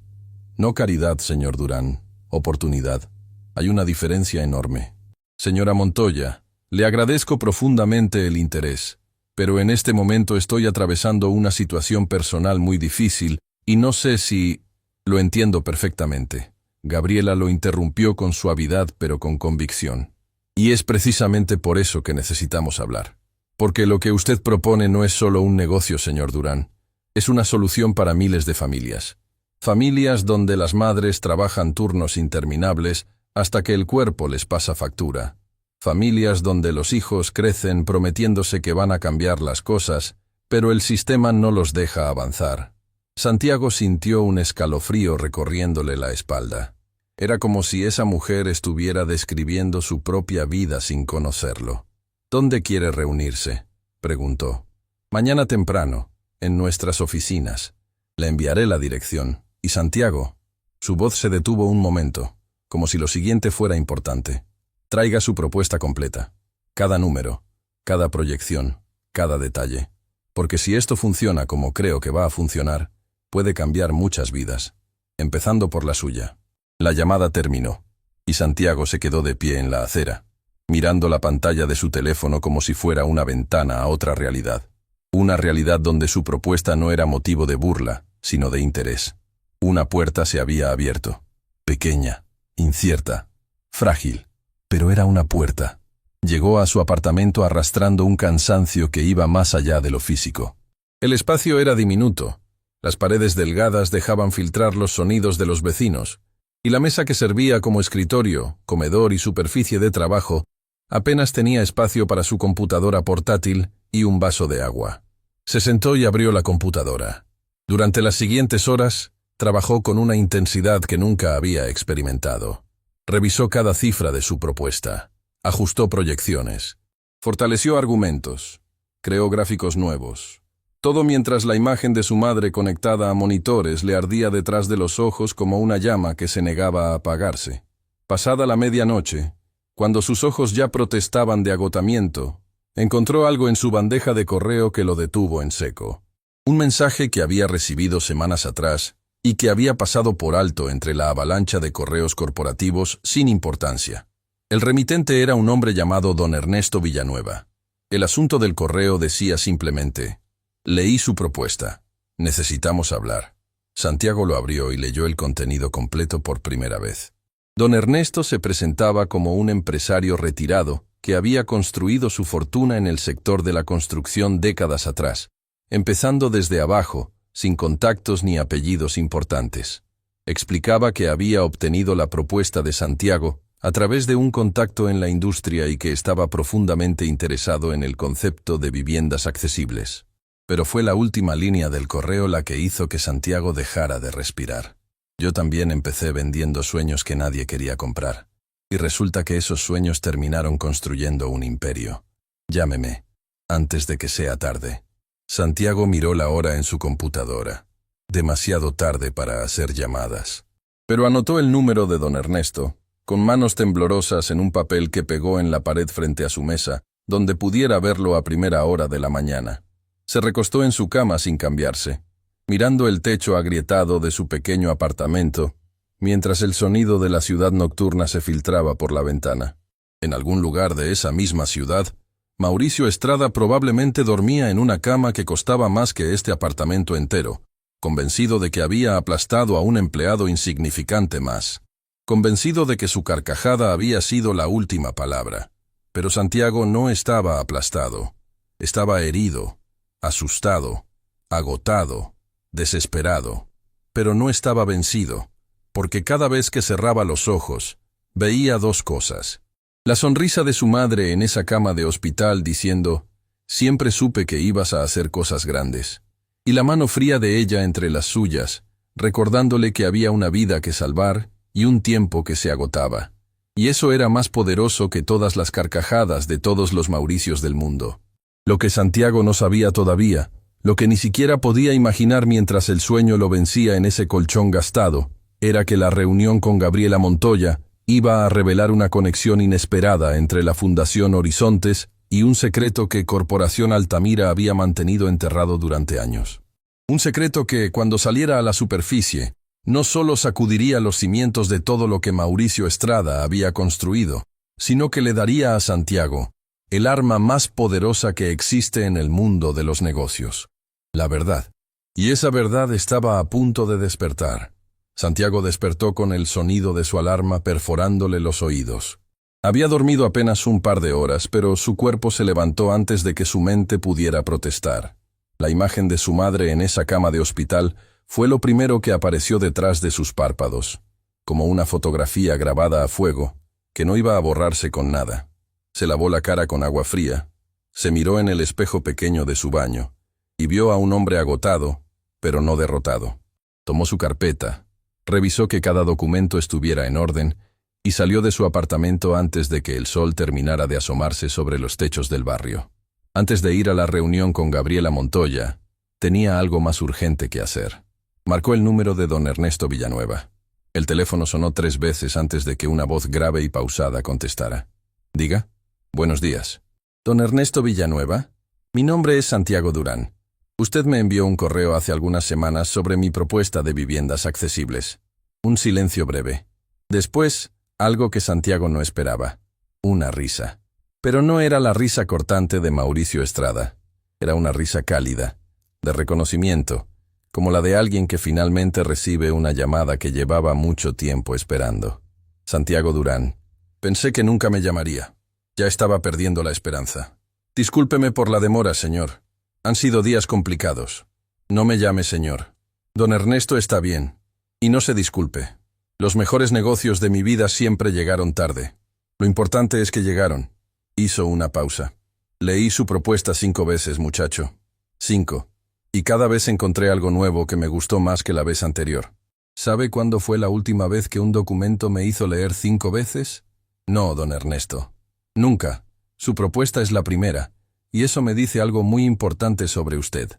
No caridad, señor Durán, oportunidad. Hay una diferencia enorme. Señora Montoya, le agradezco profundamente el interés, pero en este momento estoy atravesando una situación personal muy difícil y no sé si... Lo entiendo perfectamente. Gabriela lo interrumpió con suavidad pero con convicción. Y es precisamente por eso que necesitamos hablar. Porque lo que usted propone no es solo un negocio, señor Durán. Es una solución para miles de familias. Familias donde las madres trabajan turnos interminables hasta que el cuerpo les pasa factura. Familias donde los hijos crecen prometiéndose que van a cambiar las cosas, pero el sistema no los deja avanzar. Santiago sintió un escalofrío recorriéndole la espalda. Era como si esa mujer estuviera describiendo su propia vida sin conocerlo. ¿Dónde quiere reunirse?, preguntó. Mañana temprano, en nuestras oficinas. Le enviaré la dirección. ¿Y Santiago? Su voz se detuvo un momento, como si lo siguiente fuera importante. Traiga su propuesta completa. Cada número, cada proyección, cada detalle. Porque si esto funciona como creo que va a funcionar, puede cambiar muchas vidas, empezando por la suya. La llamada terminó, y Santiago se quedó de pie en la acera, mirando la pantalla de su teléfono como si fuera una ventana a otra realidad. Una realidad donde su propuesta no era motivo de burla, sino de interés. Una puerta se había abierto. Pequeña, incierta, frágil, pero era una puerta. Llegó a su apartamento arrastrando un cansancio que iba más allá de lo físico. El espacio era diminuto. Las paredes delgadas dejaban filtrar los sonidos de los vecinos, Y la mesa que servía como escritorio, comedor y superficie de trabajo apenas tenía espacio para su computadora portátil y un vaso de agua. Se sentó y abrió la computadora. Durante las siguientes horas, trabajó con una intensidad que nunca había experimentado. Revisó cada cifra de su propuesta, ajustó proyecciones, fortaleció argumentos, creó gráficos nuevos. Todo mientras la imagen de su madre conectada a monitores le ardía detrás de los ojos como una llama que se negaba a apagarse. Pasada la medianoche, cuando sus ojos ya protestaban de agotamiento, encontró algo en su bandeja de correo que lo detuvo en seco. Un mensaje que había recibido semanas atrás y que había pasado por alto entre la avalancha de correos corporativos sin importancia. El remitente era un hombre llamado don Ernesto Villanueva. El asunto del correo decía simplemente: leí su propuesta. Necesitamos hablar. Santiago lo abrió y leyó el contenido completo por primera vez. Don Ernesto se presentaba como un empresario retirado que había construido su fortuna en el sector de la construcción décadas atrás, empezando desde abajo, sin contactos ni apellidos importantes. Explicaba que había obtenido la propuesta de Santiago a través de un contacto en la industria y que estaba profundamente interesado en el concepto de viviendas accesibles. Pero fue la última línea del correo la que hizo que Santiago dejara de respirar. Yo también empecé vendiendo sueños que nadie quería comprar. Y resulta que esos sueños terminaron construyendo un imperio. Llámeme, antes de que sea tarde. Santiago miró la hora en su computadora. Demasiado tarde para hacer llamadas. Pero anotó el número de don Ernesto, con manos temblorosas en un papel que pegó en la pared frente a su mesa, donde pudiera verlo a primera hora de la mañana. Se recostó en su cama sin cambiarse, mirando el techo agrietado de su pequeño apartamento, mientras el sonido de la ciudad nocturna se filtraba por la ventana. En algún lugar de esa misma ciudad, Mauricio Estrada probablemente dormía en una cama que costaba más que este apartamento entero, convencido de que había aplastado a un empleado insignificante más, convencido de que su carcajada había sido la última palabra. Pero Santiago no estaba aplastado, estaba herido, asustado, agotado, desesperado, pero no estaba vencido, porque cada vez que cerraba los ojos, veía dos cosas. La sonrisa de su madre en esa cama de hospital diciendo: «Siempre supe que ibas a hacer cosas grandes», y la mano fría de ella entre las suyas, recordándole que había una vida que salvar y un tiempo que se agotaba. Y eso era más poderoso que todas las carcajadas de todos los Mauricios del mundo. Lo que Santiago no sabía todavía, lo que ni siquiera podía imaginar mientras el sueño lo vencía en ese colchón gastado, era que la reunión con Gabriela Montoya iba a revelar una conexión inesperada entre la Fundación Horizontes y un secreto que Corporación Altamira había mantenido enterrado durante años. Un secreto que, cuando saliera a la superficie, no solo sacudiría los cimientos de todo lo que Mauricio Estrada había construido, sino que le daría a Santiago el arma más poderosa que existe en el mundo de los negocios: la verdad. Y esa verdad estaba a punto de despertar. Santiago despertó con el sonido de su alarma perforándole los oídos. Había dormido apenas un par de horas, pero su cuerpo se levantó antes de que su mente pudiera protestar. La imagen de su madre en esa cama de hospital fue lo primero que apareció detrás de sus párpados, como una fotografía grabada a fuego, que no iba a borrarse con nada. Se lavó la cara con agua fría, se miró en el espejo pequeño de su baño, y vio a un hombre agotado, pero no derrotado. Tomó su carpeta, revisó que cada documento estuviera en orden y salió de su apartamento antes de que el sol terminara de asomarse sobre los techos del barrio. Antes de ir a la reunión con Gabriela Montoya, tenía algo más urgente que hacer. Marcó el número de don Ernesto Villanueva. El teléfono sonó 3 veces antes de que una voz grave y pausada contestara. «Diga». «Buenos días». «Don Ernesto Villanueva, mi nombre es Santiago Durán. Usted me envió un correo hace algunas semanas sobre mi propuesta de viviendas accesibles». Un silencio breve. Después, algo que Santiago no esperaba. Una risa. Pero no era la risa cortante de Mauricio Estrada. Era una risa cálida, de reconocimiento, como la de alguien que finalmente recibe una llamada que llevaba mucho tiempo esperando. «Santiago Durán, pensé que nunca me llamaría. Ya estaba perdiendo la esperanza. Discúlpeme por la demora, señor. Han sido días complicados. No me llame señor. Don Ernesto está bien. Y no se disculpe. Los mejores negocios de mi vida siempre llegaron tarde. Lo importante es que llegaron. Hizo una pausa. Leí su propuesta 5 veces, muchacho. 5. Y cada vez encontré algo nuevo que me gustó más que la vez anterior. ¿Sabe cuándo fue la última vez que un documento me hizo leer 5 veces? No, don Ernesto. Nunca. Su propuesta es la primera, y eso me dice algo muy importante sobre usted.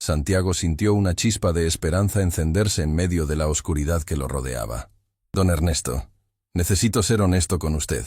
Santiago sintió una chispa de esperanza encenderse en medio de la oscuridad que lo rodeaba. Don Ernesto, necesito ser honesto con usted.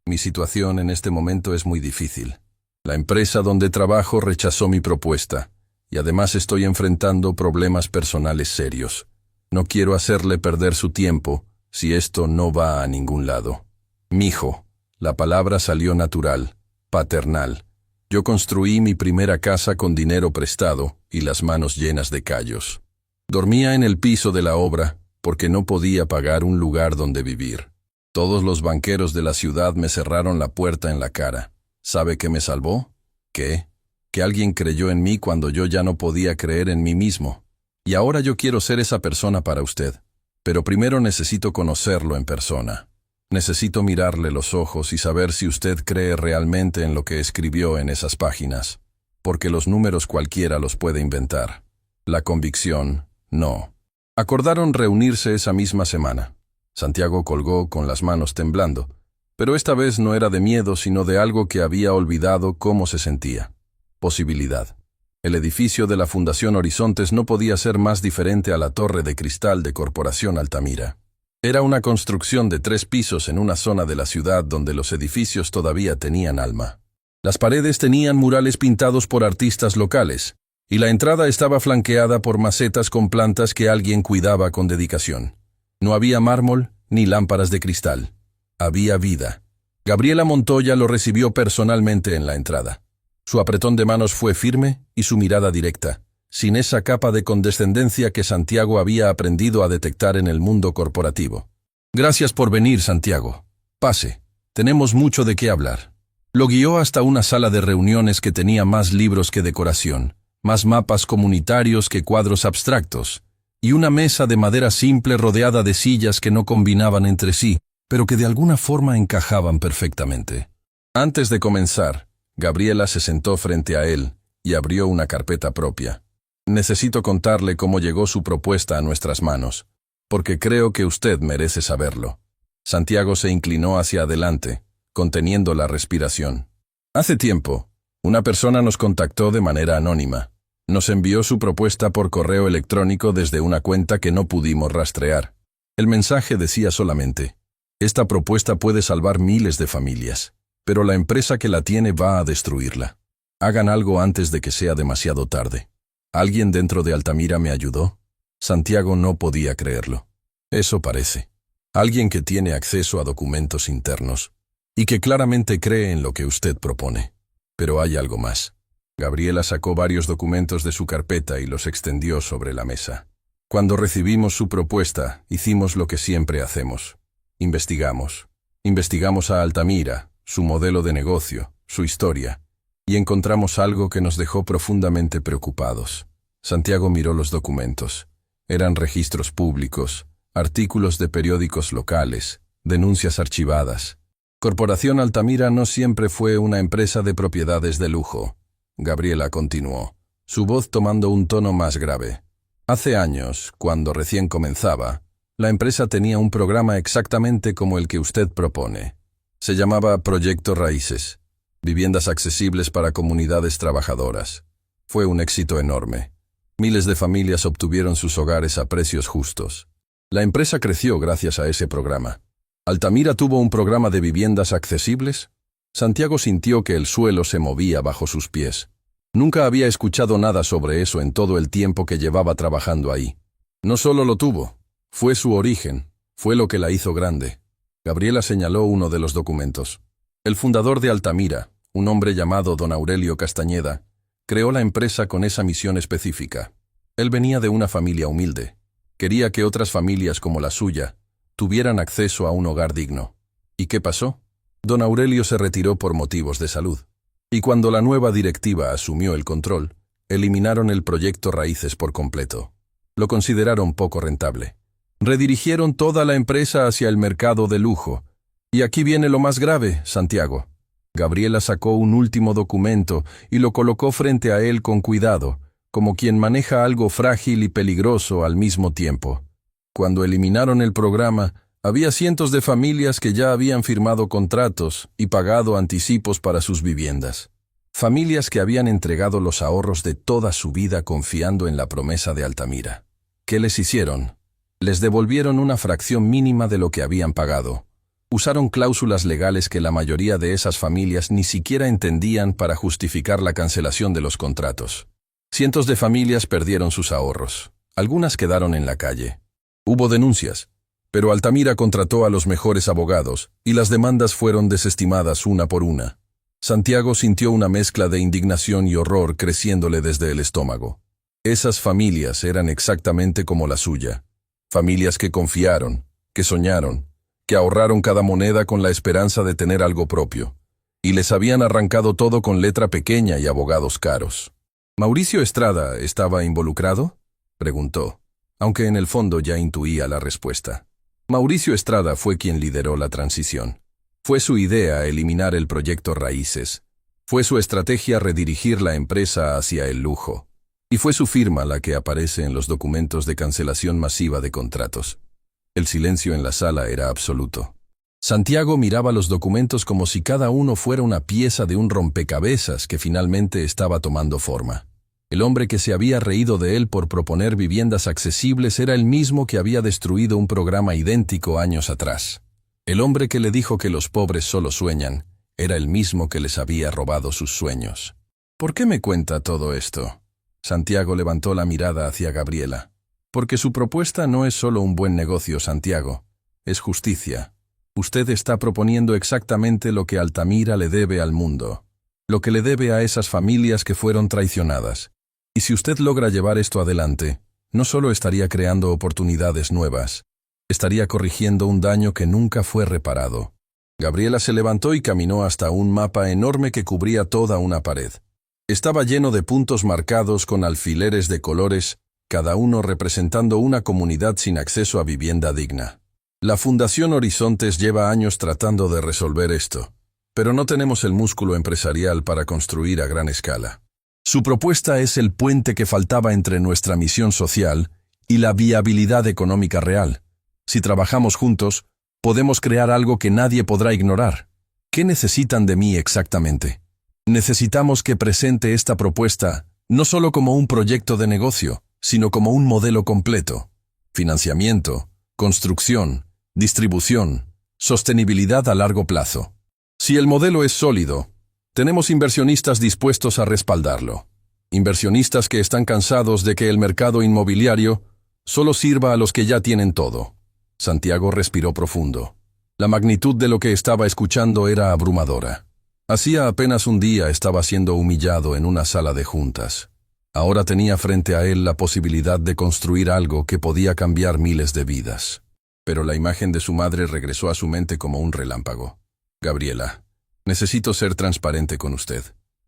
Mi situación en este momento es muy difícil. La empresa donde trabajo rechazó mi propuesta, y además estoy enfrentando problemas personales serios. No quiero hacerle perder su tiempo, si esto no va a ningún lado. Mijo, la palabra salió natural, paternal. Yo construí mi primera casa con dinero prestado y las manos llenas de callos. Dormía en el piso de la obra porque no podía pagar un lugar donde vivir. Todos los banqueros de la ciudad me cerraron la puerta en la cara. ¿Sabe qué me salvó? ¿Qué? Que alguien creyó en mí cuando yo ya no podía creer en mí mismo. Y ahora yo quiero ser esa persona para usted. Pero primero necesito conocerlo en persona. Necesito mirarle los ojos y saber si usted cree realmente en lo que escribió en esas páginas. Porque los números cualquiera los puede inventar. La convicción, no. Acordaron reunirse esa misma semana. Santiago colgó con las manos temblando, pero esta vez no era de miedo sino de algo que había olvidado cómo se sentía. Posibilidad. El edificio de la Fundación Horizontes no podía ser más diferente a la torre de cristal de Corporación Altamira. Era una construcción de 3 pisos en una zona de la ciudad donde los edificios todavía tenían alma. Las paredes tenían murales pintados por artistas locales, y la entrada estaba flanqueada por macetas con plantas que alguien cuidaba con dedicación. No había mármol ni lámparas de cristal. Había vida. Gabriela Montoya lo recibió personalmente en la entrada. Su apretón de manos fue firme y su mirada directa, sin esa capa de condescendencia que Santiago había aprendido a detectar en el mundo corporativo. Gracias por venir, Santiago. Pase. Tenemos mucho de qué hablar. Lo guió hasta una sala de reuniones que tenía más libros que decoración, más mapas comunitarios que cuadros abstractos, y una mesa de madera simple rodeada de sillas que no combinaban entre sí, pero que de alguna forma encajaban perfectamente. Antes de comenzar, Gabriela se sentó frente a él y abrió una carpeta propia. Necesito contarle cómo llegó su propuesta a nuestras manos, porque creo que usted merece saberlo. Santiago se inclinó hacia adelante, conteniendo la respiración. Hace tiempo, una persona nos contactó de manera anónima. Nos envió su propuesta por correo electrónico desde una cuenta que no pudimos rastrear. El mensaje decía solamente: esta propuesta puede salvar miles de familias, pero la empresa que la tiene va a destruirla. Hagan algo antes de que sea demasiado tarde. ¿Alguien dentro de Altamira me ayudó? Santiago no podía creerlo. Eso parece. Alguien que tiene acceso a documentos internos y que claramente cree en lo que usted propone. Pero hay algo más. Gabriela sacó varios documentos de su carpeta y los extendió sobre la mesa. Cuando recibimos su propuesta, hicimos lo que siempre hacemos. Investigamos. Investigamos a Altamira, su modelo de negocio, su historia, y encontramos algo que nos dejó profundamente preocupados. Santiago miró los documentos. Eran registros públicos, artículos de periódicos locales, denuncias archivadas. Corporación Altamira no siempre fue una empresa de propiedades de lujo. Gabriela continuó, su voz tomando un tono más grave. Hace años, cuando recién comenzaba, la empresa tenía un programa exactamente como el que usted propone. Se llamaba Proyecto Raíces, viviendas accesibles para comunidades trabajadoras. Fue un éxito enorme. Miles de familias obtuvieron sus hogares a precios justos. La empresa creció gracias a ese programa. ¿Altamira tuvo un programa de viviendas accesibles? Santiago sintió que el suelo se movía bajo sus pies. Nunca había escuchado nada sobre eso en todo el tiempo que llevaba trabajando ahí. No solo lo tuvo, fue su origen, fue lo que la hizo grande. Gabriela señaló uno de los documentos. El fundador de Altamira, un hombre llamado don Aurelio Castañeda, creó la empresa con esa misión específica. Él venía de una familia humilde. Quería que otras familias como la suya tuvieran acceso a un hogar digno. ¿Y qué pasó? Don Aurelio se retiró por motivos de salud. Y cuando la nueva directiva asumió el control, eliminaron el proyecto Raíces por completo. Lo consideraron poco rentable. Redirigieron toda la empresa hacia el mercado de lujo. Y aquí viene lo más grave, Santiago. Gabriela sacó un último documento y lo colocó frente a él con cuidado, como quien maneja algo frágil y peligroso al mismo tiempo. Cuando eliminaron el programa, había cientos de familias que ya habían firmado contratos y pagado anticipos para sus viviendas. Familias que habían entregado los ahorros de toda su vida confiando en la promesa de Altamira. ¿Qué les hicieron? Les devolvieron una fracción mínima de lo que habían pagado. Usaron cláusulas legales que la mayoría de esas familias ni siquiera entendían para justificar la cancelación de los contratos. Cientos de familias perdieron sus ahorros. Algunas quedaron en la calle. Hubo denuncias, pero Altamira contrató a los mejores abogados y las demandas fueron desestimadas una por una. Santiago sintió una mezcla de indignación y horror creciéndole desde el estómago. Esas familias eran exactamente como la suya. Familias que confiaron, que soñaron, que ahorraron cada moneda con la esperanza de tener algo propio. Y les habían arrancado todo con letra pequeña y abogados caros. ¿Mauricio Estrada estaba involucrado?, preguntó, aunque en el fondo ya intuía la respuesta. Mauricio Estrada fue quien lideró la transición. Fue su idea eliminar el proyecto Raíces. Fue su estrategia redirigir la empresa hacia el lujo. Y fue su firma la que aparece en los documentos de cancelación masiva de contratos. El silencio en la sala era absoluto. Santiago miraba los documentos como si cada uno fuera una pieza de un rompecabezas que finalmente estaba tomando forma. El hombre que se había reído de él por proponer viviendas accesibles era el mismo que había destruido un programa idéntico años atrás. El hombre que le dijo que los pobres solo sueñan era el mismo que les había robado sus sueños. ¿Por qué me cuenta todo esto? Santiago levantó la mirada hacia Gabriela. Porque su propuesta no es solo un buen negocio, Santiago. Es justicia. Usted está proponiendo exactamente lo que Altamira le debe al mundo. Lo que le debe a esas familias que fueron traicionadas. Y si usted logra llevar esto adelante, no solo estaría creando oportunidades nuevas, estaría corrigiendo un daño que nunca fue reparado. Gabriela se levantó y caminó hasta un mapa enorme que cubría toda una pared. Estaba lleno de puntos marcados con alfileres de colores, cada uno representando una comunidad sin acceso a vivienda digna. La Fundación Horizontes lleva años tratando de resolver esto, pero no tenemos el músculo empresarial para construir a gran escala. Su propuesta es el puente que faltaba entre nuestra misión social y la viabilidad económica real. Si trabajamos juntos, podemos crear algo que nadie podrá ignorar. ¿Qué necesitan de mí exactamente? Necesitamos que presente esta propuesta no solo como un proyecto de negocio, sino como un modelo completo. Financiamiento, construcción, distribución, sostenibilidad a largo plazo. Si el modelo es sólido, tenemos inversionistas dispuestos a respaldarlo. Inversionistas que están cansados de que el mercado inmobiliario solo sirva a los que ya tienen todo. Santiago respiró profundo. La magnitud de lo que estaba escuchando era abrumadora. Hacía apenas un día estaba siendo humillado en una sala de juntas. Ahora tenía frente a él la posibilidad de construir algo que podía cambiar miles de vidas. Pero la imagen de su madre regresó a su mente como un relámpago. Gabriela, necesito ser transparente con usted.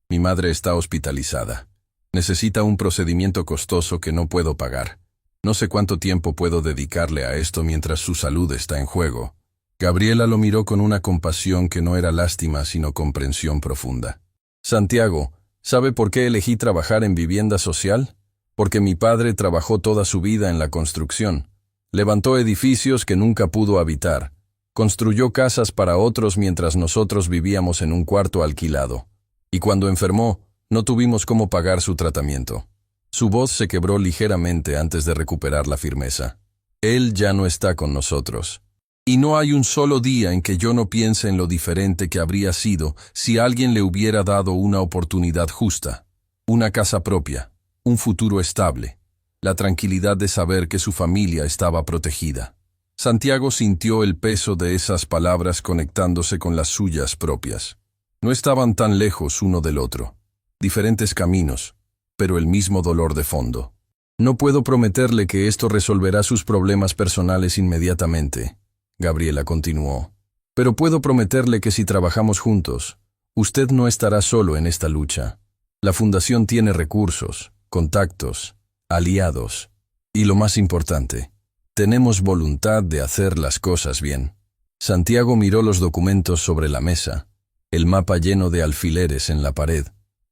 Mi madre está hospitalizada. Necesita un procedimiento costoso que no puedo pagar. No sé cuánto tiempo puedo dedicarle a esto mientras su salud está en juego. Gabriela lo miró con una compasión que no era lástima sino comprensión profunda. Santiago, ¿sabe por qué elegí trabajar en vivienda social? Porque mi padre trabajó toda su vida en la construcción. Levantó edificios que nunca pudo habitar. Construyó casas para otros mientras nosotros vivíamos en un cuarto alquilado. Y cuando enfermó, no tuvimos cómo pagar su tratamiento. Su voz se quebró ligeramente antes de recuperar la firmeza. Él ya no está con nosotros. Y no hay un solo día en que yo no piense en lo diferente que habría sido si alguien le hubiera dado una oportunidad justa, una casa propia, un futuro estable, la tranquilidad de saber que su familia estaba protegida. Santiago sintió el peso de esas palabras conectándose con las suyas propias. No estaban tan lejos uno del otro. Diferentes caminos, pero el mismo dolor de fondo. No puedo prometerle que esto resolverá sus problemas personales inmediatamente, Gabriela continuó. Pero puedo prometerle que si trabajamos juntos, usted no estará solo en esta lucha. La Fundación tiene recursos, contactos, aliados, y lo más importante, Tenemos voluntad de hacer las cosas bien. Santiago miró los documentos sobre la mesa, el mapa lleno de alfileres en la pared,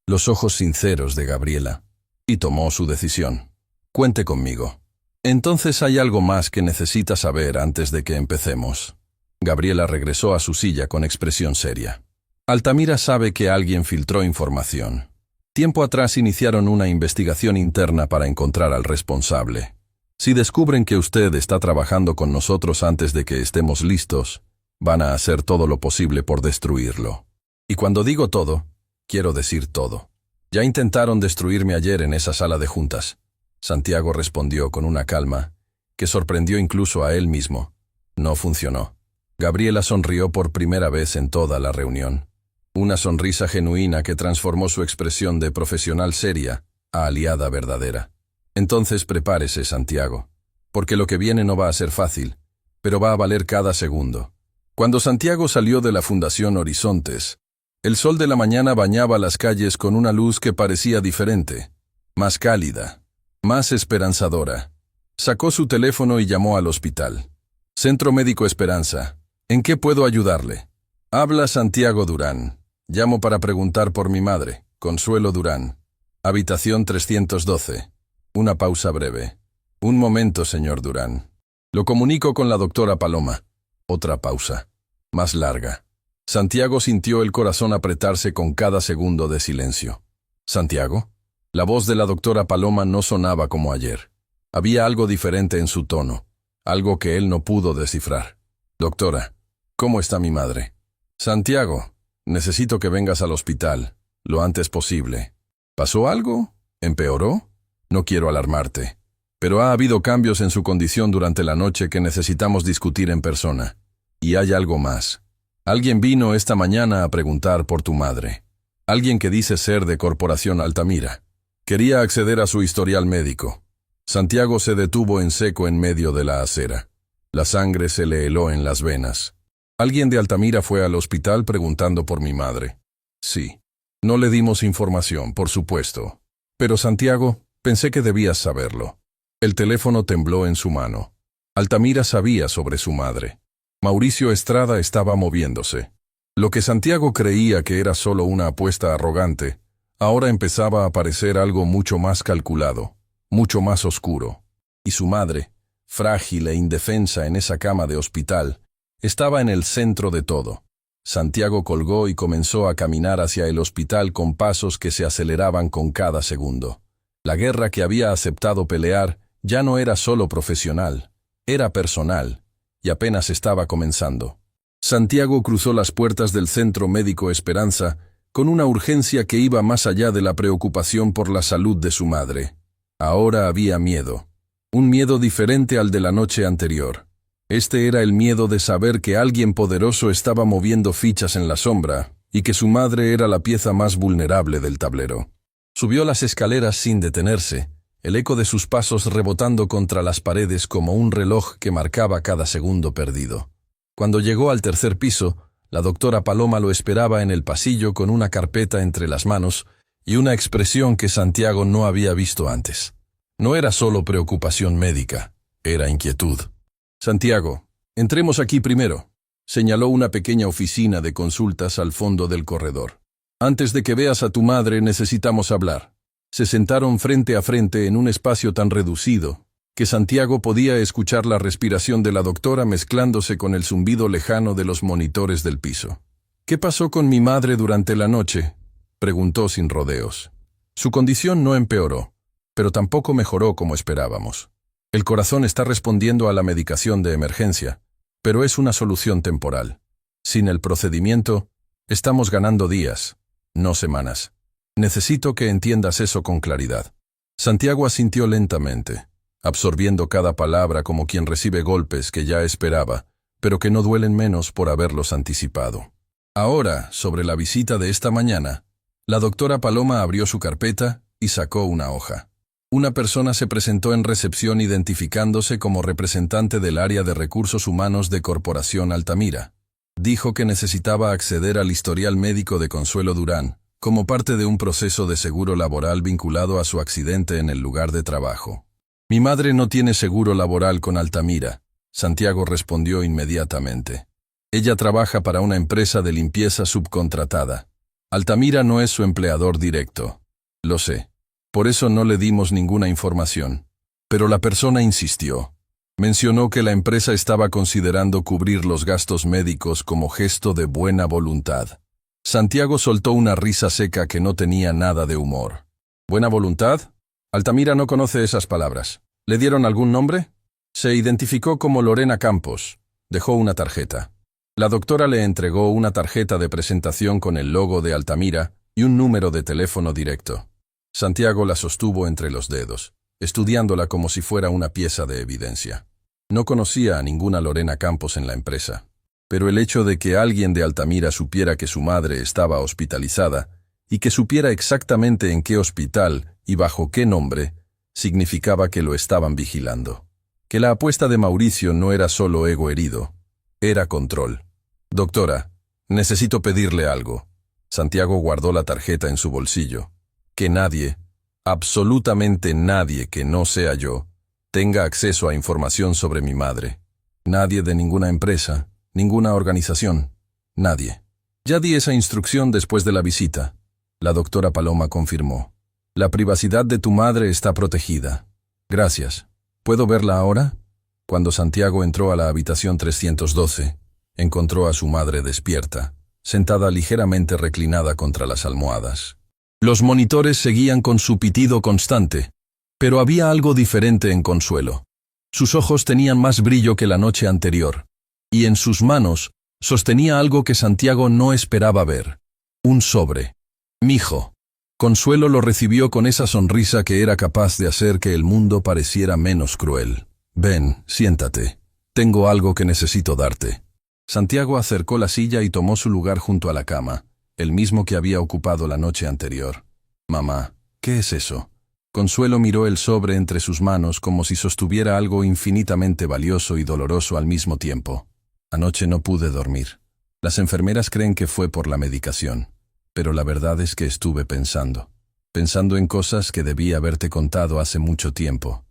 los ojos sinceros de Gabriela, y tomó su decisión. Cuente conmigo. Entonces hay algo más que necesita saber antes de que empecemos. Gabriela regresó a su silla con expresión seria. Altamira sabe que alguien filtró información. Tiempo atrás iniciaron una investigación interna para encontrar al responsable. Si descubren que usted está trabajando con nosotros antes de que estemos listos, van a hacer todo lo posible por destruirlo. Y cuando digo todo, quiero decir todo. Ya intentaron destruirme ayer en esa sala de juntas. Santiago respondió con una calma que sorprendió incluso a él mismo. No funcionó. Gabriela sonrió por primera vez en toda la reunión. Una sonrisa genuina que transformó su expresión de profesional seria a aliada verdadera. Entonces prepárese, Santiago, porque lo que viene no va a ser fácil, pero va a valer cada segundo. Cuando Santiago salió de la Fundación Horizontes, el sol de la mañana bañaba las calles con una luz que parecía diferente, más cálida, más esperanzadora. Sacó su teléfono y llamó al hospital. Centro Médico Esperanza, ¿en qué puedo ayudarle? Habla Santiago Durán. Llamo para preguntar por mi madre, Consuelo Durán. Habitación 312. Una pausa breve. Un momento, señor Durán. Lo comunico con la doctora Paloma. Otra pausa. Más larga. Santiago sintió el corazón apretarse con cada segundo de silencio. ¿Santiago? La voz de la doctora Paloma no sonaba como ayer. Había algo diferente en su tono, algo que él no pudo descifrar. Doctora, ¿cómo está mi madre? Santiago, necesito que vengas al hospital, lo antes posible. ¿Pasó algo? ¿Empeoró? No quiero alarmarte, pero ha habido cambios en su condición durante la noche que necesitamos discutir en persona. Y hay algo más. Alguien vino esta mañana a preguntar por tu madre. Alguien que dice ser de Corporación Altamira. Quería acceder a su historial médico. Santiago se detuvo en seco en medio de la acera. La sangre se le heló en las venas. Alguien de Altamira fue al hospital preguntando por mi madre. Sí. No le dimos información, por supuesto. Pero Santiago, pensé que debías saberlo. El teléfono tembló en su mano. Altamira sabía sobre su madre. Mauricio Estrada estaba moviéndose. Lo que Santiago creía que era solo una apuesta arrogante, ahora empezaba a parecer algo mucho más calculado, mucho más oscuro. Y su madre, frágil e indefensa en esa cama de hospital, estaba en el centro de todo. Santiago colgó y comenzó a caminar hacia el hospital con pasos que se aceleraban con cada segundo. La guerra que había aceptado pelear ya no era solo profesional, era personal, y apenas estaba comenzando. Santiago cruzó las puertas del Centro Médico Esperanza con una urgencia que iba más allá de la preocupación por la salud de su madre. Ahora había miedo, un miedo diferente al de la noche anterior. Este era el miedo de saber que alguien poderoso estaba moviendo fichas en la sombra y que su madre era la pieza más vulnerable del tablero. Subió las escaleras sin detenerse, el eco de sus pasos rebotando contra las paredes como un reloj que marcaba cada segundo perdido. Cuando llegó al tercer piso, la doctora Paloma lo esperaba en el pasillo con una carpeta entre las manos y una expresión que Santiago no había visto antes. No era solo preocupación médica, era inquietud. Santiago, entremos aquí primero, señaló una pequeña oficina de consultas al fondo del corredor. Antes de que veas a tu madre necesitamos hablar. Se sentaron frente a frente en un espacio tan reducido que Santiago podía escuchar la respiración de la doctora mezclándose con el zumbido lejano de los monitores del piso. ¿Qué pasó con mi madre durante la noche?, preguntó sin rodeos. Su condición no empeoró, pero tampoco mejoró como esperábamos. El corazón está respondiendo a la medicación de emergencia, pero es una solución temporal. Sin el procedimiento, estamos ganando días, no semanas. Necesito que entiendas eso con claridad. Santiago asintió lentamente, absorbiendo cada palabra como quien recibe golpes que ya esperaba, pero que no duelen menos por haberlos anticipado. Ahora, sobre la visita de esta mañana, la doctora Paloma abrió su carpeta y sacó una hoja. Una persona se presentó en recepción identificándose como representante del área de recursos humanos de Corporación Altamira. Dijo que necesitaba acceder al historial médico de Consuelo Durán, como parte de un proceso de seguro laboral vinculado a su accidente en el lugar de trabajo. Mi madre no tiene seguro laboral con Altamira, Santiago respondió inmediatamente. Ella trabaja para una empresa de limpieza subcontratada. Altamira no es su empleador directo. Lo sé. Por eso no le dimos ninguna información. Pero la persona insistió. Mencionó que la empresa estaba considerando cubrir los gastos médicos como gesto de buena voluntad. Santiago soltó una risa seca que no tenía nada de humor. ¿Buena voluntad? Altamira no conoce esas palabras. ¿Le dieron algún nombre? Se identificó como Lorena Campos. Dejó una tarjeta. La doctora le entregó una tarjeta de presentación con el logo de Altamira y un número de teléfono directo. Santiago la sostuvo entre los dedos, estudiándola como si fuera una pieza de evidencia. No conocía a ninguna Lorena Campos en la empresa, pero el hecho de que alguien de Altamira supiera que su madre estaba hospitalizada y que supiera exactamente en qué hospital y bajo qué nombre, significaba que lo estaban vigilando. Que la apuesta de Mauricio no era solo ego herido, era control. Doctora, necesito pedirle algo. Santiago guardó la tarjeta en su bolsillo. Que nadie, absolutamente nadie que no sea yo, tenga acceso a información sobre mi madre. Nadie de ninguna empresa, ninguna organización, nadie. Ya di esa instrucción después de la visita. La doctora Paloma confirmó. La privacidad de tu madre está protegida. Gracias. ¿Puedo verla ahora? Cuando Santiago entró a la habitación 312, encontró a su madre despierta, sentada ligeramente reclinada contra las almohadas. Los monitores seguían con su pitido constante, pero había algo diferente en Consuelo. Sus ojos tenían más brillo que la noche anterior, y en sus manos sostenía algo que Santiago no esperaba ver. Un sobre. «Mijo». Consuelo lo recibió con esa sonrisa que era capaz de hacer que el mundo pareciera menos cruel. «Ven, siéntate. Tengo algo que necesito darte». Santiago acercó la silla y tomó su lugar junto a la cama, el mismo que había ocupado la noche anterior. «Mamá, ¿qué es eso?» Consuelo miró el sobre entre sus manos como si sostuviera algo infinitamente valioso y doloroso al mismo tiempo. «Anoche no pude dormir. Las enfermeras creen que fue por la medicación, pero la verdad es que estuve pensando en cosas que debí haberte contado hace mucho tiempo».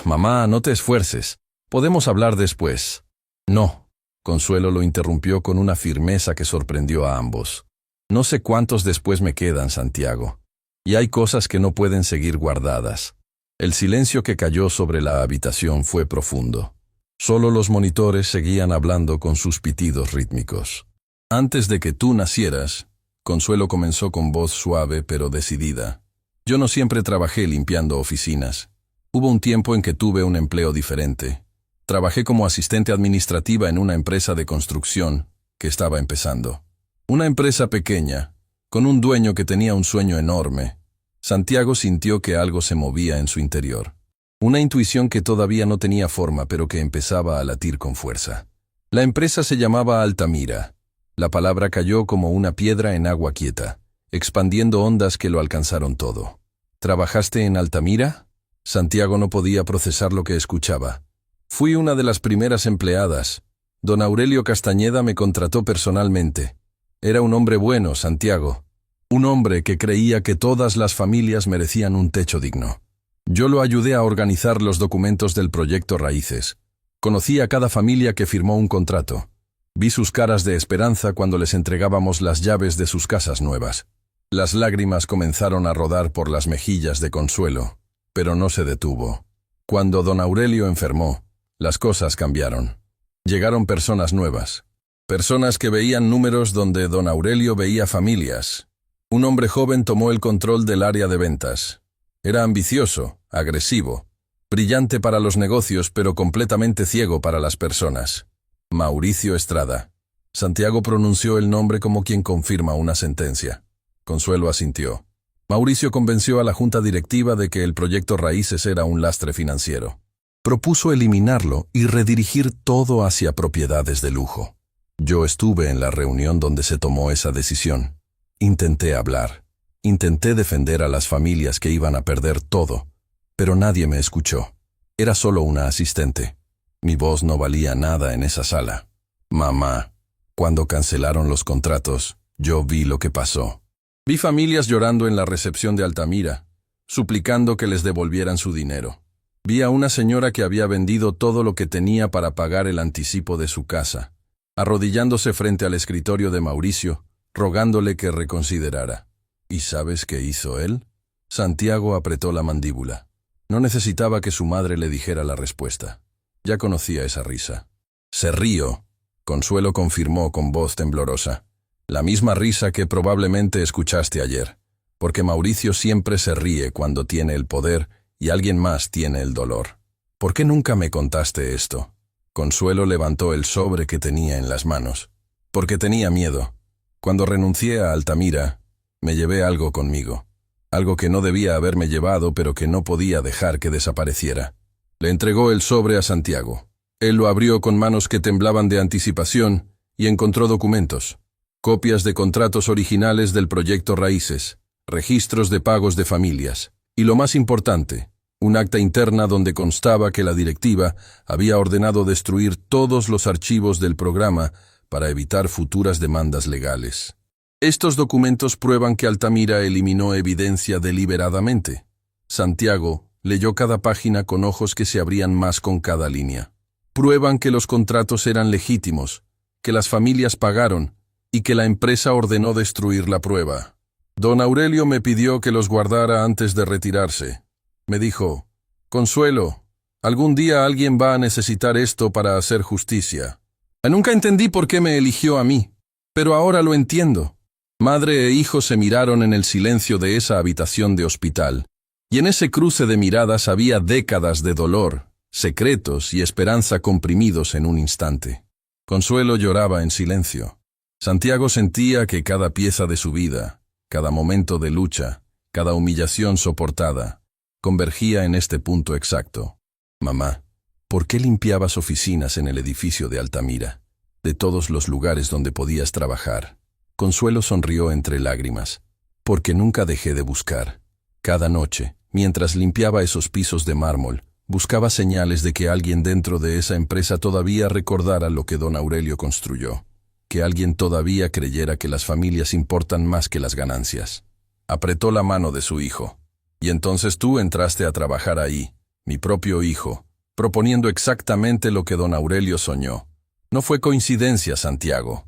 «Mamá, no te esfuerces. Podemos hablar después». «No». Consuelo lo interrumpió con una firmeza que sorprendió a ambos. «No sé cuántos después me quedan, Santiago. Y hay cosas que no pueden seguir guardadas». El silencio que cayó sobre la habitación fue profundo. Solo los monitores seguían hablando con sus pitidos rítmicos. «Antes de que tú nacieras», Consuelo comenzó con voz suave pero decidida. «Yo no siempre trabajé limpiando oficinas. Hubo un tiempo en que tuve un empleo diferente. Trabajé como asistente administrativa en una empresa de construcción que estaba empezando. Una empresa pequeña, con un dueño que tenía un sueño enorme». Santiago sintió que algo se movía en su interior. Una intuición que todavía no tenía forma, pero que empezaba a latir con fuerza. La empresa se llamaba Altamira. La palabra cayó como una piedra en agua quieta, expandiendo ondas que lo alcanzaron todo. «¿Trabajaste en Altamira?» Santiago no podía procesar lo que escuchaba. «Fui una de las primeras empleadas. Don Aurelio Castañeda me contrató personalmente. Era un hombre bueno, Santiago. Un hombre que creía que todas las familias merecían un techo digno. Yo lo ayudé a organizar los documentos del proyecto Raíces. Conocí a cada familia que firmó un contrato. Vi sus caras de esperanza cuando les entregábamos las llaves de sus casas nuevas. Las lágrimas comenzaron a rodar por las mejillas de Consuelo, pero no se detuvo. Cuando don Aurelio enfermó, las cosas cambiaron. Llegaron personas nuevas. Personas que veían números donde don Aurelio veía familias. Un hombre joven tomó el control del área de ventas. Era ambicioso, agresivo, brillante para los negocios, pero completamente ciego para las personas. Mauricio Estrada. Santiago pronunció el nombre como quien confirma una sentencia. Consuelo asintió. Mauricio convenció a la junta directiva de que el proyecto Raíces era un lastre financiero. Propuso eliminarlo y redirigir todo hacia propiedades de lujo. Yo estuve en la reunión donde se tomó esa decisión. Intenté hablar. Intenté defender a las familias que iban a perder todo, pero nadie me escuchó. Era solo una asistente. Mi voz no valía nada en esa sala. Mamá, cuando cancelaron los contratos, yo vi lo que pasó. Vi familias llorando en la recepción de Altamira, suplicando que les devolvieran su dinero. Vi a una señora que había vendido todo lo que tenía para pagar el anticipo de su casa, arrodillándose frente al escritorio de Mauricio, rogándole que reconsiderara. ¿Y sabes qué hizo él? Santiago apretó la mandíbula. No necesitaba que su madre le dijera la respuesta. Ya conocía esa risa. Se río, Consuelo confirmó con voz temblorosa. La misma risa que probablemente escuchaste ayer, porque Mauricio siempre se ríe cuando tiene el poder y alguien más tiene el dolor. ¿Por qué nunca me contaste esto? Consuelo levantó el sobre que tenía en las manos. Porque tenía miedo. Cuando renuncié a Altamira, me llevé algo conmigo. Algo que no debía haberme llevado, pero que no podía dejar que desapareciera. Le entregó el sobre a Santiago. Él lo abrió con manos que temblaban de anticipación y encontró documentos. Copias de contratos originales del proyecto Raíces, registros de pagos de familias, y lo más importante, un acta interna donde constaba que la directiva había ordenado destruir todos los archivos del programa para evitar futuras demandas legales. Estos documentos prueban que Altamira eliminó evidencia deliberadamente. Santiago leyó cada página con ojos que se abrían más con cada línea. Prueban que los contratos eran legítimos, que las familias pagaron y que la empresa ordenó destruir la prueba. Don Aurelio me pidió que los guardara antes de retirarse. Me dijo, Consuelo, algún día alguien va a necesitar esto para hacer justicia. Nunca entendí por qué me eligió a mí, pero ahora lo entiendo. Madre e hijo se miraron en el silencio de esa habitación de hospital, y en ese cruce de miradas había décadas de dolor, secretos y esperanza comprimidos en un instante. Consuelo lloraba en silencio. Santiago sentía que cada pieza de su vida, cada momento de lucha, cada humillación soportada, convergía en este punto exacto. Mamá, ¿por qué limpiabas oficinas en el edificio de Altamira? De todos los lugares donde podías trabajar. Consuelo sonrió entre lágrimas. Porque nunca dejé de buscar. Cada noche, mientras limpiaba esos pisos de mármol, buscaba señales de que alguien dentro de esa empresa todavía recordara lo que don Aurelio construyó. Que alguien todavía creyera que las familias importan más que las ganancias. Apretó la mano de su hijo. Y entonces tú entraste a trabajar ahí, mi propio hijo, proponiendo exactamente lo que don Aurelio soñó. No fue coincidencia, Santiago.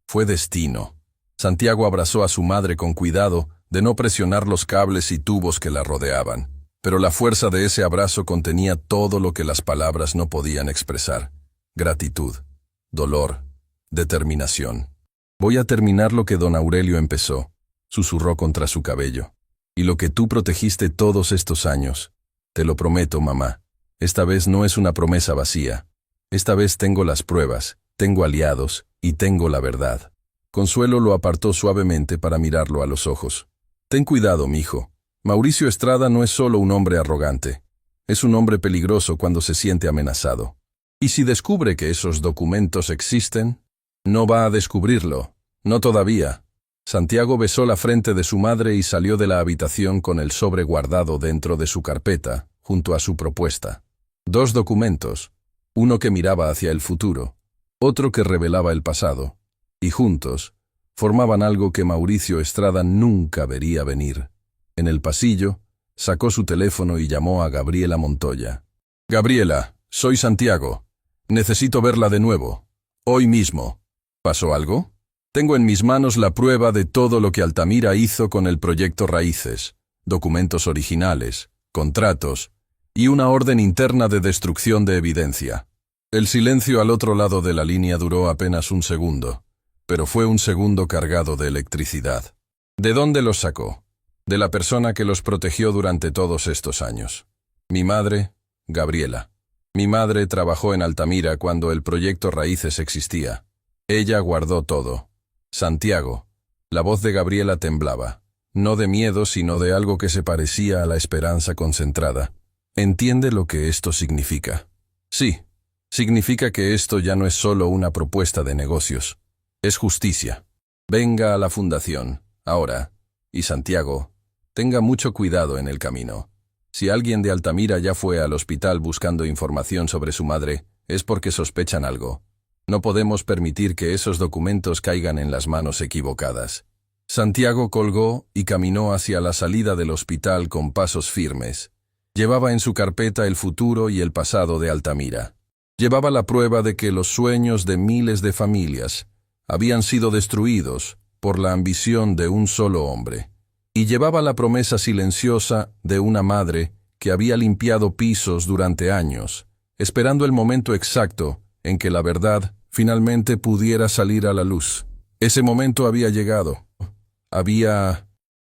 Fue destino. Santiago abrazó a su madre con cuidado de no presionar los cables y tubos que la rodeaban, pero la fuerza de ese abrazo contenía todo lo que las palabras no podían expresar. Gratitud, dolor, determinación. Voy a terminar lo que don Aurelio empezó, susurró contra su cabello. Y lo que tú protegiste todos estos años. Te lo prometo, mamá. Esta vez no es una promesa vacía. Esta vez tengo las pruebas, tengo aliados y tengo la verdad. Consuelo lo apartó suavemente para mirarlo a los ojos. Ten cuidado, mijo. Mauricio Estrada no es solo un hombre arrogante. Es un hombre peligroso cuando se siente amenazado. Y si descubre que esos documentos existen, no va a descubrirlo. No todavía. Santiago besó la frente de su madre y salió de la habitación con el sobre guardado dentro de su carpeta, junto a su propuesta. 2 documentos, uno que miraba hacia el futuro, otro que revelaba el pasado, y juntos formaban algo que Mauricio Estrada nunca vería venir. En el pasillo, sacó su teléfono y llamó a Gabriela Montoya. Gabriela, soy Santiago. Necesito verla de nuevo. Hoy mismo. ¿Pasó algo? Tengo en mis manos la prueba de todo lo que Altamira hizo con el proyecto Raíces, documentos originales, contratos y una orden interna de destrucción de evidencia. El silencio al otro lado de la línea duró apenas un segundo, pero fue un segundo cargado de electricidad. ¿De dónde los sacó? De la persona que los protegió durante todos estos años. Mi madre, Gabriela. Mi madre trabajó en Altamira cuando el proyecto Raíces existía. Ella guardó todo. Santiago. La voz de Gabriela temblaba, no de miedo sino de algo que se parecía a la esperanza concentrada. ¿Entiende lo que esto significa? Sí, significa que esto ya no es solo una propuesta de negocios. Es justicia. Venga a la fundación, ahora. Y Santiago, tenga mucho cuidado en el camino. Si alguien de Altamira ya fue al hospital buscando información sobre su madre, es porque sospechan algo. No podemos permitir que esos documentos caigan en las manos equivocadas. Santiago colgó y caminó hacia la salida del hospital con pasos firmes, Llevaba en su carpeta el futuro y el pasado de Altamira. Llevaba la prueba de que los sueños de miles de familias habían sido destruidos por la ambición de un solo hombre. Y llevaba la promesa silenciosa de una madre que había limpiado pisos durante años, esperando el momento exacto en que la verdad finalmente pudiera salir a la luz. Ese momento había llegado.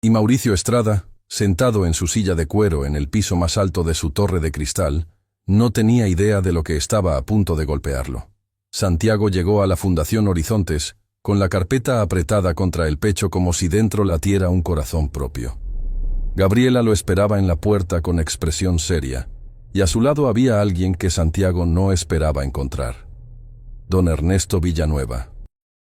Y Mauricio Estrada, sentado en su silla de cuero en el piso más alto de su torre de cristal, no tenía idea de lo que estaba a punto de golpearlo. Santiago llegó a la Fundación Horizontes con la carpeta apretada contra el pecho como si dentro latiera un corazón propio. Gabriela lo esperaba en la puerta con expresión seria, y a su lado había alguien que Santiago no esperaba encontrar. Don Ernesto Villanueva.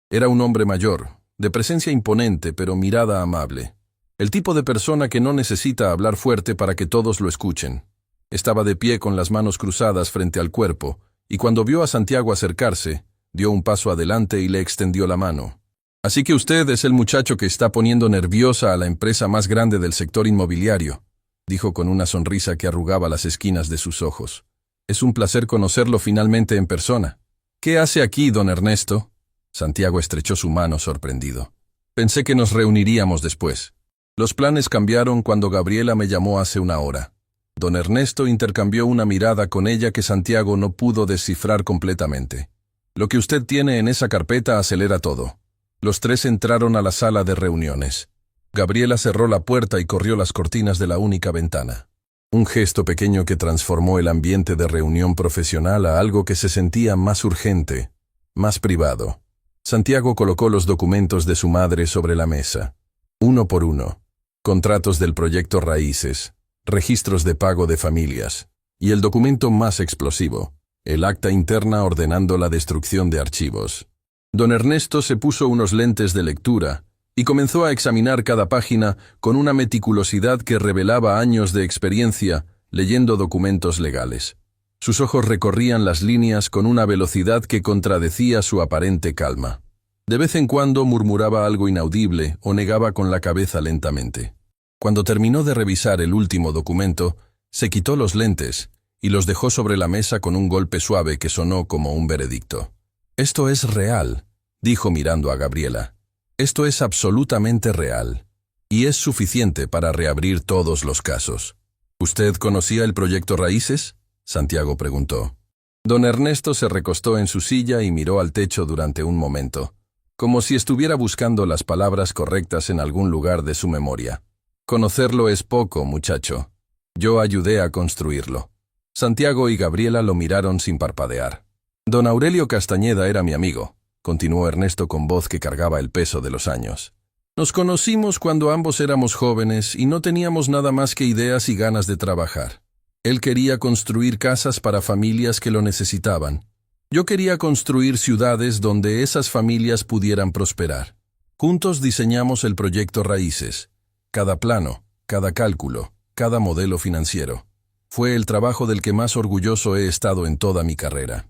Era un hombre mayor, de presencia imponente pero mirada amable. El tipo de persona que no necesita hablar fuerte para que todos lo escuchen. Estaba de pie con las manos cruzadas frente al cuerpo, y cuando vio a Santiago acercarse, dio un paso adelante y le extendió la mano. «Así que usted es el muchacho que está poniendo nerviosa a la empresa más grande del sector inmobiliario», dijo con una sonrisa que arrugaba las esquinas de sus ojos. «Es un placer conocerlo finalmente en persona». «¿Qué hace aquí, don Ernesto?». Santiago estrechó su mano sorprendido. «Pensé que nos reuniríamos después». Los planes cambiaron cuando Gabriela me llamó hace una hora. Don Ernesto intercambió una mirada con ella que Santiago no pudo descifrar completamente. «Lo que usted tiene en esa carpeta acelera todo». Los tres entraron a la sala de reuniones. Gabriela cerró la puerta y corrió las cortinas de la única ventana. Un gesto pequeño que transformó el ambiente de reunión profesional a algo que se sentía más urgente, más privado. Santiago colocó los documentos de su madre sobre la mesa. Uno por uno. Contratos del proyecto Raíces, registros de pago de familias, y el documento más explosivo, el acta interna ordenando la destrucción de archivos. Don Ernesto se puso unos lentes de lectura y comenzó a examinar cada página con una meticulosidad que revelaba años de experiencia leyendo documentos legales. Sus ojos recorrían las líneas con una velocidad que contradecía su aparente calma. De vez en cuando murmuraba algo inaudible o negaba con la cabeza lentamente. Cuando terminó de revisar el último documento, se quitó los lentes y los dejó sobre la mesa con un golpe suave que sonó como un veredicto. «Esto es real», dijo mirando a Gabriela. «Esto es absolutamente real. Y es suficiente para reabrir todos los casos». «¿Usted conocía el proyecto Raíces?», Santiago preguntó. Don Ernesto se recostó en su silla y miró al techo durante un momento, como si estuviera buscando las palabras correctas en algún lugar de su memoria. «Conocerlo es poco, muchacho. Yo ayudé a construirlo». Santiago y Gabriela lo miraron sin parpadear. «Don Aurelio Castañeda era mi amigo», continuó Ernesto con voz que cargaba el peso de los años. «Nos conocimos cuando ambos éramos jóvenes y no teníamos nada más que ideas y ganas de trabajar. Él quería construir casas para familias que lo necesitaban. Yo quería construir ciudades donde esas familias pudieran prosperar. Juntos diseñamos el proyecto Raíces. Cada plano, cada cálculo, cada modelo financiero. Fue el trabajo del que más orgulloso he estado en toda mi carrera».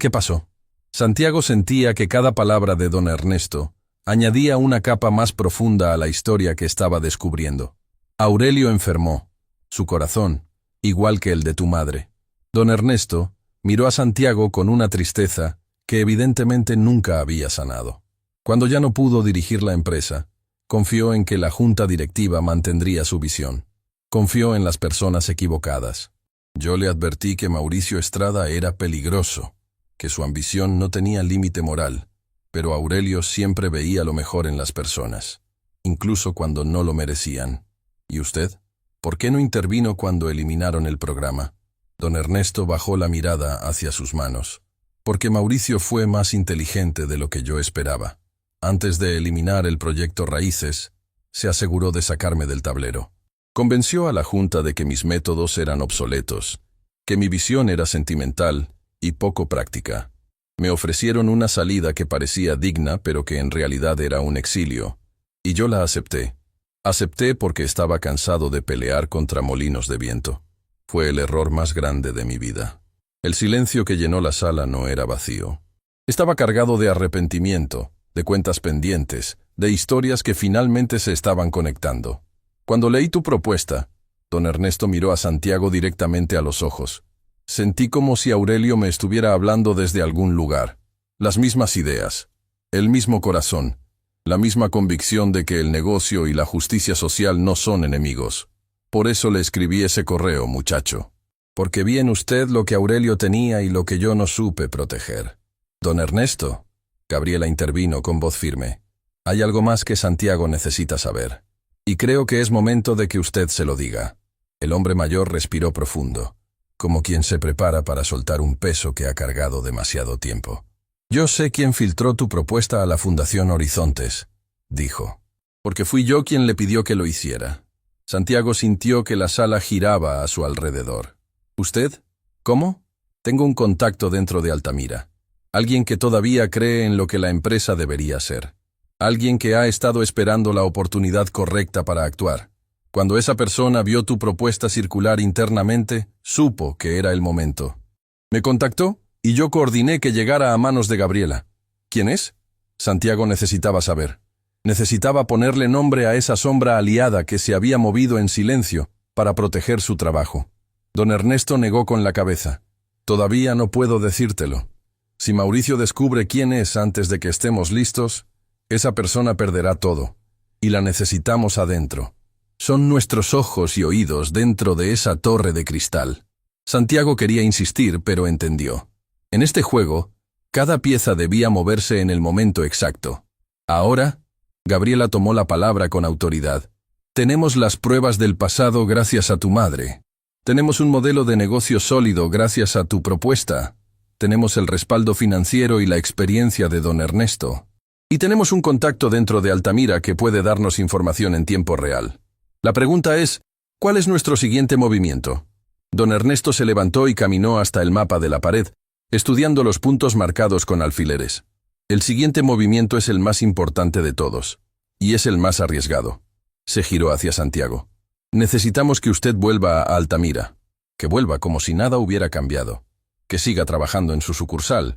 ¿Qué pasó? Santiago sentía que cada palabra de don Ernesto añadía una capa más profunda a la historia que estaba descubriendo. Aurelio enfermó. Su corazón, igual que el de tu madre. Don Ernesto miró a Santiago con una tristeza que evidentemente nunca había sanado. Cuando ya no pudo dirigir la empresa, confió en que la junta directiva mantendría su visión. Confió en las personas equivocadas. Yo le advertí que Mauricio Estrada era peligroso, que su ambición no tenía límite moral, pero Aurelio siempre veía lo mejor en las personas, incluso cuando no lo merecían. ¿Y usted? ¿Por qué no intervino cuando eliminaron el programa? Don Ernesto bajó la mirada hacia sus manos. Porque Mauricio fue más inteligente de lo que yo esperaba. Antes de eliminar el proyecto Raíces, se aseguró de sacarme del tablero. Convenció a la junta de que mis métodos eran obsoletos, que mi visión era sentimental y poco práctica. Me ofrecieron una salida que parecía digna pero que en realidad era un exilio, y yo la acepté. Acepté porque estaba cansado de pelear contra molinos de viento. Fue el error más grande de mi vida. El silencio que llenó la sala no era vacío. Estaba cargado de arrepentimiento, de cuentas pendientes, de historias que finalmente se estaban conectando. Cuando leí tu propuesta, Don Ernesto miró a Santiago directamente a los ojos. Sentí como si Aurelio me estuviera hablando desde algún lugar. Las mismas ideas, el mismo corazón, la misma convicción de que el negocio y la justicia social no son enemigos. Por eso le escribí ese correo, muchacho. Porque vi en usted lo que Aurelio tenía y lo que yo no supe proteger. Don Ernesto, Gabriela intervino con voz firme. Hay algo más que Santiago necesita saber. Y creo que es momento de que usted se lo diga. El hombre mayor respiró profundo, como quien se prepara para soltar un peso que ha cargado demasiado tiempo. Yo sé quién filtró tu propuesta a la Fundación Horizontes, dijo. Porque fui yo quien le pidió que lo hiciera. Santiago sintió que la sala giraba a su alrededor. ¿Usted? ¿Cómo? Tengo un contacto dentro de Altamira. Alguien que todavía cree en lo que la empresa debería ser. Alguien que ha estado esperando la oportunidad correcta para actuar. Cuando esa persona vio tu propuesta circular internamente, supo que era el momento. Me contactó y yo coordiné que llegara a manos de Gabriela. ¿Quién es? Santiago necesitaba saber. Necesitaba ponerle nombre a esa sombra aliada que se había movido en silencio para proteger su trabajo. Don Ernesto negó con la cabeza. Todavía no puedo decírtelo. Si Mauricio descubre quién es antes de que estemos listos, esa persona perderá todo, y la necesitamos adentro. Son nuestros ojos y oídos dentro de esa torre de cristal. Santiago quería insistir, pero entendió. En este juego, cada pieza debía moverse en el momento exacto. Ahora, Gabriela tomó la palabra con autoridad. Tenemos las pruebas del pasado gracias a tu madre. Tenemos un modelo de negocio sólido gracias a tu propuesta. Tenemos el respaldo financiero y la experiencia de don Ernesto. Y tenemos un contacto dentro de Altamira que puede darnos información en tiempo real. La pregunta es, ¿cuál es nuestro siguiente movimiento? Don Ernesto se levantó y caminó hasta el mapa de la pared, estudiando los puntos marcados con alfileres. El siguiente movimiento es el más importante de todos, y es el más arriesgado. Se giró hacia Santiago. Necesitamos que usted vuelva a Altamira, que vuelva como si nada hubiera cambiado, que siga trabajando en su sucursal,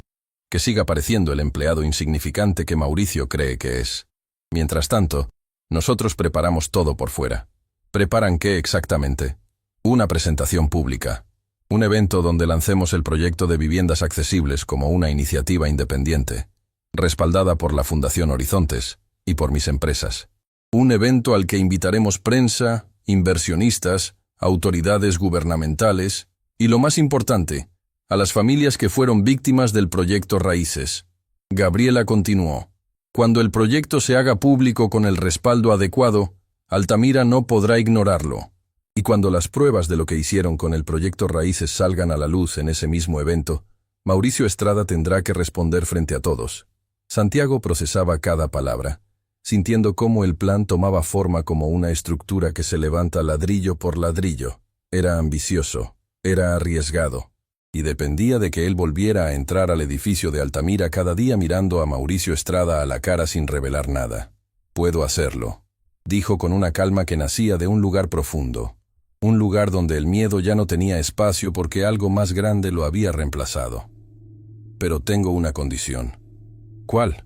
que siga pareciendo el empleado insignificante que Mauricio cree que es. Mientras tanto, nosotros preparamos todo por fuera. ¿Preparan qué exactamente? Una presentación pública. Un evento donde lancemos el proyecto de viviendas accesibles como una iniciativa independiente, respaldada por la Fundación Horizontes y por mis empresas. Un evento al que invitaremos prensa, inversionistas, autoridades gubernamentales y, lo más importante, a las familias que fueron víctimas del proyecto Raíces. Gabriela continuó. Cuando el proyecto se haga público con el respaldo adecuado, Altamira no podrá ignorarlo. Y cuando las pruebas de lo que hicieron con el proyecto Raíces salgan a la luz en ese mismo evento, Mauricio Estrada tendrá que responder frente a todos. Santiago procesaba cada palabra, sintiendo cómo el plan tomaba forma como una estructura que se levanta ladrillo por ladrillo. Era ambicioso, era arriesgado. Y dependía de que él volviera a entrar al edificio de Altamira cada día mirando a Mauricio Estrada a la cara sin revelar nada. Puedo hacerlo, dijo con una calma que nacía de un lugar profundo, un lugar donde el miedo ya no tenía espacio porque algo más grande lo había reemplazado. Pero tengo una condición. ¿Cuál?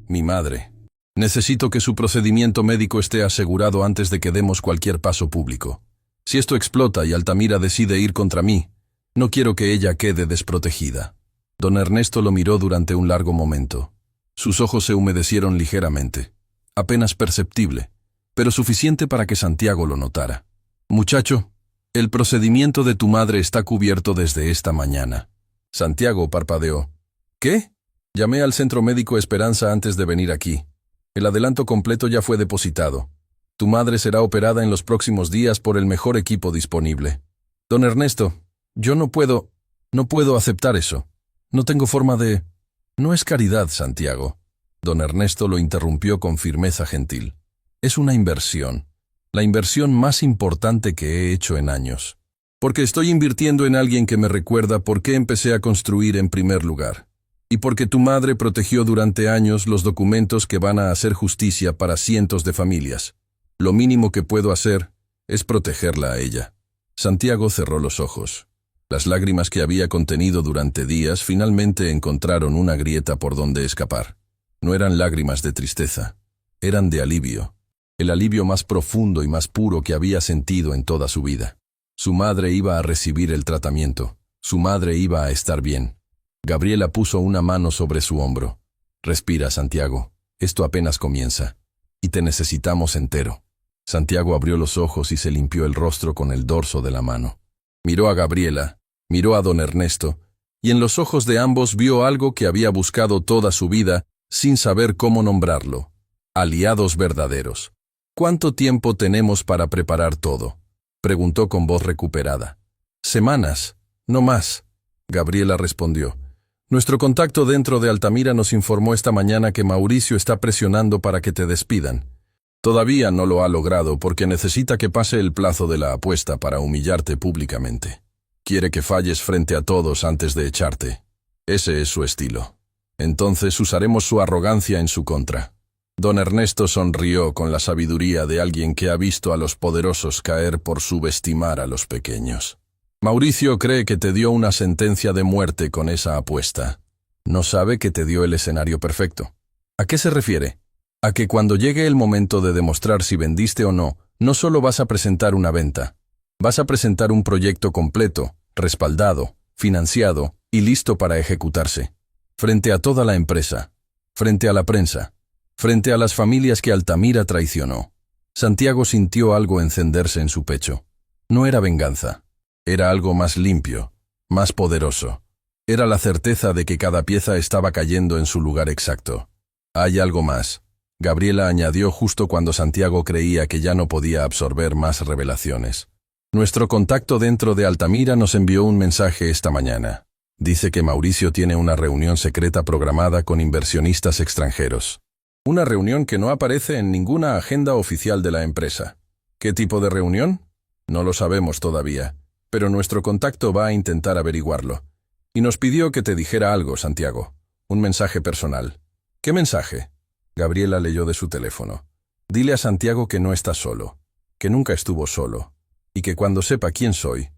Mi madre. Necesito que su procedimiento médico esté asegurado antes de que demos cualquier paso público. Si esto explota y Altamira decide ir contra mí, no quiero que ella quede desprotegida. Don Ernesto lo miró durante un largo momento. Sus ojos se humedecieron ligeramente, apenas perceptible, pero suficiente para que Santiago lo notara. Muchacho, el procedimiento de tu madre está cubierto desde esta mañana. Santiago parpadeó. ¿Qué? Llamé al Centro Médico Esperanza antes de venir aquí. El adelanto completo ya fue depositado. Tu madre será operada en los próximos días por el mejor equipo disponible. Don Ernesto, yo no puedo aceptar eso. No tengo forma de... No es caridad, Santiago. Don Ernesto lo interrumpió con firmeza gentil. Es una inversión. La inversión más importante que he hecho en años. Porque estoy invirtiendo en alguien que me recuerda por qué empecé a construir en primer lugar. Y porque tu madre protegió durante años los documentos que van a hacer justicia para cientos de familias. Lo mínimo que puedo hacer es protegerla a ella. Santiago cerró los ojos. Las lágrimas que había contenido durante días finalmente encontraron una grieta por donde escapar. No eran lágrimas de tristeza, eran de alivio. el alivio más profundo y más puro que había sentido en toda su vida. Su madre iba a recibir el tratamiento. Su madre iba a estar bien. Gabriela puso una mano sobre su hombro. Respira, Santiago. Esto apenas comienza. Y te necesitamos entero. Santiago abrió los ojos y se limpió el rostro con el dorso de la mano. Miró a Gabriela, miró a don Ernesto, y en los ojos de ambos vio algo que había buscado toda su vida sin saber cómo nombrarlo. Aliados verdaderos. ¿Cuánto tiempo tenemos para preparar todo?, preguntó con voz recuperada. Semanas, no más, Gabriela respondió. Nuestro contacto dentro de Altamira nos informó esta mañana que Mauricio está presionando para que te despidan. Todavía no lo ha logrado porque necesita que pase el plazo de la apuesta para humillarte públicamente. Quiere que falles frente a todos antes de echarte. Ese es su estilo. Entonces usaremos su arrogancia en su contra. Don Ernesto sonrió con la sabiduría de alguien que ha visto a los poderosos caer por subestimar a los pequeños. Mauricio cree que te dio una sentencia de muerte con esa apuesta. No sabe que te dio el escenario perfecto. ¿A qué se refiere? A que cuando llegue el momento de demostrar si vendiste o no, no solo vas a presentar una venta. Vas a presentar un proyecto completo, respaldado, financiado y listo para ejecutarse. Frente a toda la empresa, frente a la prensa, frente a las familias que Altamira traicionó. Santiago sintió algo encenderse en su pecho. No era venganza. Era algo más limpio, más poderoso. Era la certeza de que cada pieza estaba cayendo en su lugar exacto. Hay algo más, Gabriela añadió justo cuando Santiago creía que ya no podía absorber más revelaciones. Nuestro contacto dentro de Altamira nos envió un mensaje esta mañana. Dice que Mauricio tiene una reunión secreta programada con inversionistas extranjeros. Una reunión que no aparece en ninguna agenda oficial de la empresa. ¿Qué tipo de reunión? No lo sabemos todavía, pero nuestro contacto va a intentar averiguarlo. Y nos pidió que te dijera algo, Santiago. Un mensaje personal. ¿Qué mensaje? Gabriela leyó de su teléfono. Dile a Santiago que no está solo, que nunca estuvo solo, y que cuando sepa quién soy,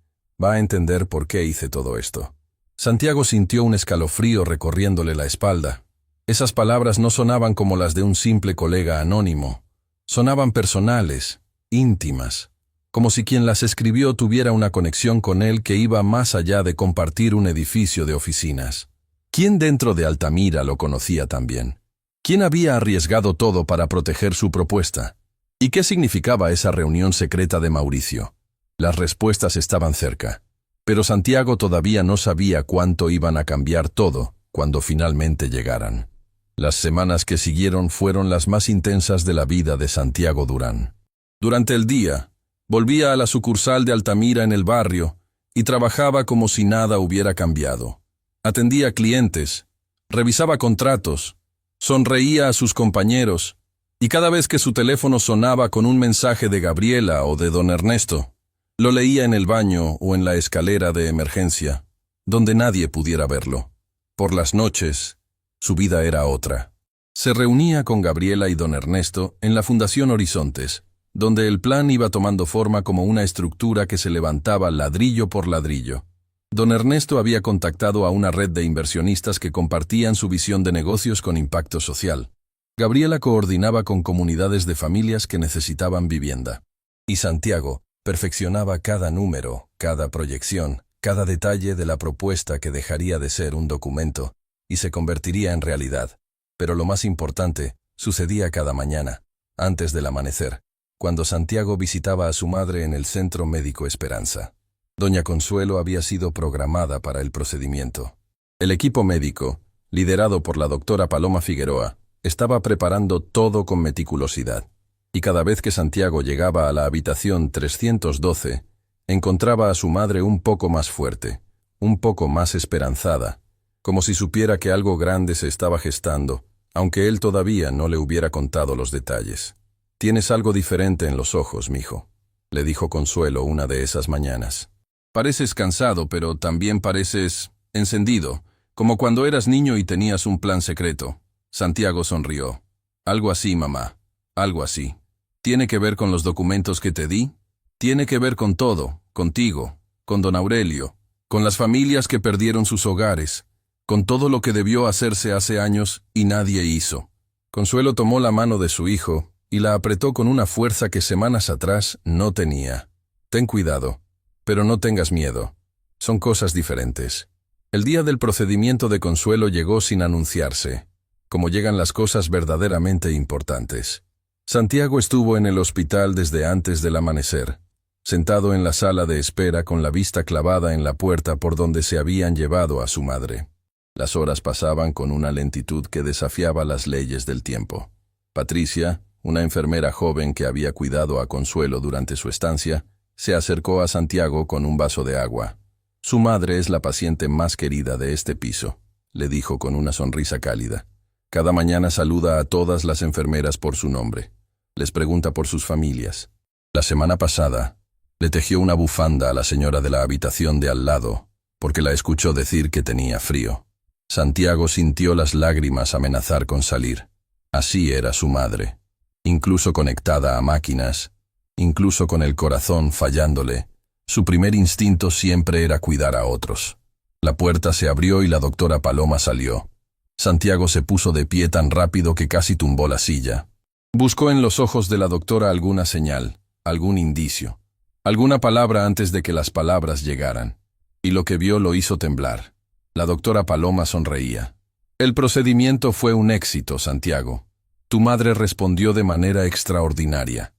va a entender por qué hice todo esto. Santiago sintió un escalofrío recorriéndole la espalda. Esas palabras no sonaban como las de un simple colega anónimo. Sonaban personales, íntimas, como si quien las escribió tuviera una conexión con él que iba más allá de compartir un edificio de oficinas. ¿Quién dentro de Altamira lo conocía tan bien? ¿Quién había arriesgado todo para proteger su propuesta? ¿Y qué significaba esa reunión secreta de Mauricio? Las respuestas estaban cerca, pero Santiago todavía no sabía cuánto iban a cambiar todo cuando finalmente llegaran. Las semanas que siguieron fueron las más intensas de la vida de Santiago Durán. Durante el día, volvía a la sucursal de Altamira en el barrio y trabajaba como si nada hubiera cambiado. Atendía clientes, revisaba contratos, sonreía a sus compañeros, y cada vez que su teléfono sonaba con un mensaje de Gabriela o de don Ernesto, lo leía en el baño o en la escalera de emergencia, donde nadie pudiera verlo. Por las noches, su vida era otra. Se reunía con Gabriela y don Ernesto en la Fundación Horizontes, donde el plan iba tomando forma como una estructura que se levantaba ladrillo por ladrillo. Don Ernesto había contactado a una red de inversionistas que compartían su visión de negocios con impacto social. Gabriela coordinaba con comunidades de familias que necesitaban vivienda. Y Santiago perfeccionaba cada número, cada proyección, cada detalle de la propuesta que dejaría de ser un documento y se convertiría en realidad. Pero lo más importante sucedía cada mañana, antes del amanecer, cuando Santiago visitaba a su madre en el Centro Médico Esperanza. Doña Consuelo había sido programada para el procedimiento. El equipo médico, liderado por la doctora Paloma Figueroa, estaba preparando todo con meticulosidad. Y cada vez que Santiago llegaba a la habitación 312, encontraba a su madre un poco más fuerte, un poco más esperanzada, como si supiera que algo grande se estaba gestando, aunque él todavía no le hubiera contado los detalles. «Tienes algo diferente en los ojos, mijo», le dijo Consuelo una de esas mañanas. «Pareces cansado, pero también pareces encendido, como cuando eras niño y tenías un plan secreto». Santiago sonrió. «Algo así, mamá, algo así. ¿Tiene que ver con los documentos que te di? Tiene que ver con todo, contigo, con don Aurelio, con las familias que perdieron sus hogares, con todo lo que debió hacerse hace años y nadie hizo». Consuelo tomó la mano de su hijo y la apretó con una fuerza que semanas atrás no tenía. Ten cuidado, pero no tengas miedo. Son cosas diferentes. El día del procedimiento de Consuelo llegó sin anunciarse, como llegan las cosas verdaderamente importantes. Santiago estuvo en el hospital desde antes del amanecer, sentado en la sala de espera con la vista clavada en la puerta por donde se habían llevado a su madre. Las horas pasaban con una lentitud que desafiaba las leyes del tiempo. Patricia, una enfermera joven que había cuidado a Consuelo durante su estancia, se acercó a Santiago con un vaso de agua. Su madre es la paciente más querida de este piso, le dijo con una sonrisa cálida. Cada mañana saluda a todas las enfermeras por su nombre. Les pregunta por sus familias. La semana pasada, le tejió una bufanda a la señora de la habitación de al lado, porque la escuchó decir que tenía frío. Santiago sintió las lágrimas amenazar con salir. Así era su madre. Incluso conectada a máquinas, incluso con el corazón fallándole, su primer instinto siempre era cuidar a otros. La puerta se abrió y la doctora Paloma salió. Santiago se puso de pie tan rápido que casi tumbó la silla. Buscó en los ojos de la doctora alguna señal, algún indicio, alguna palabra antes de que las palabras llegaran, y lo que vio lo hizo temblar. La doctora Paloma sonreía. El procedimiento fue un éxito, Santiago. Tu madre respondió de manera extraordinaria.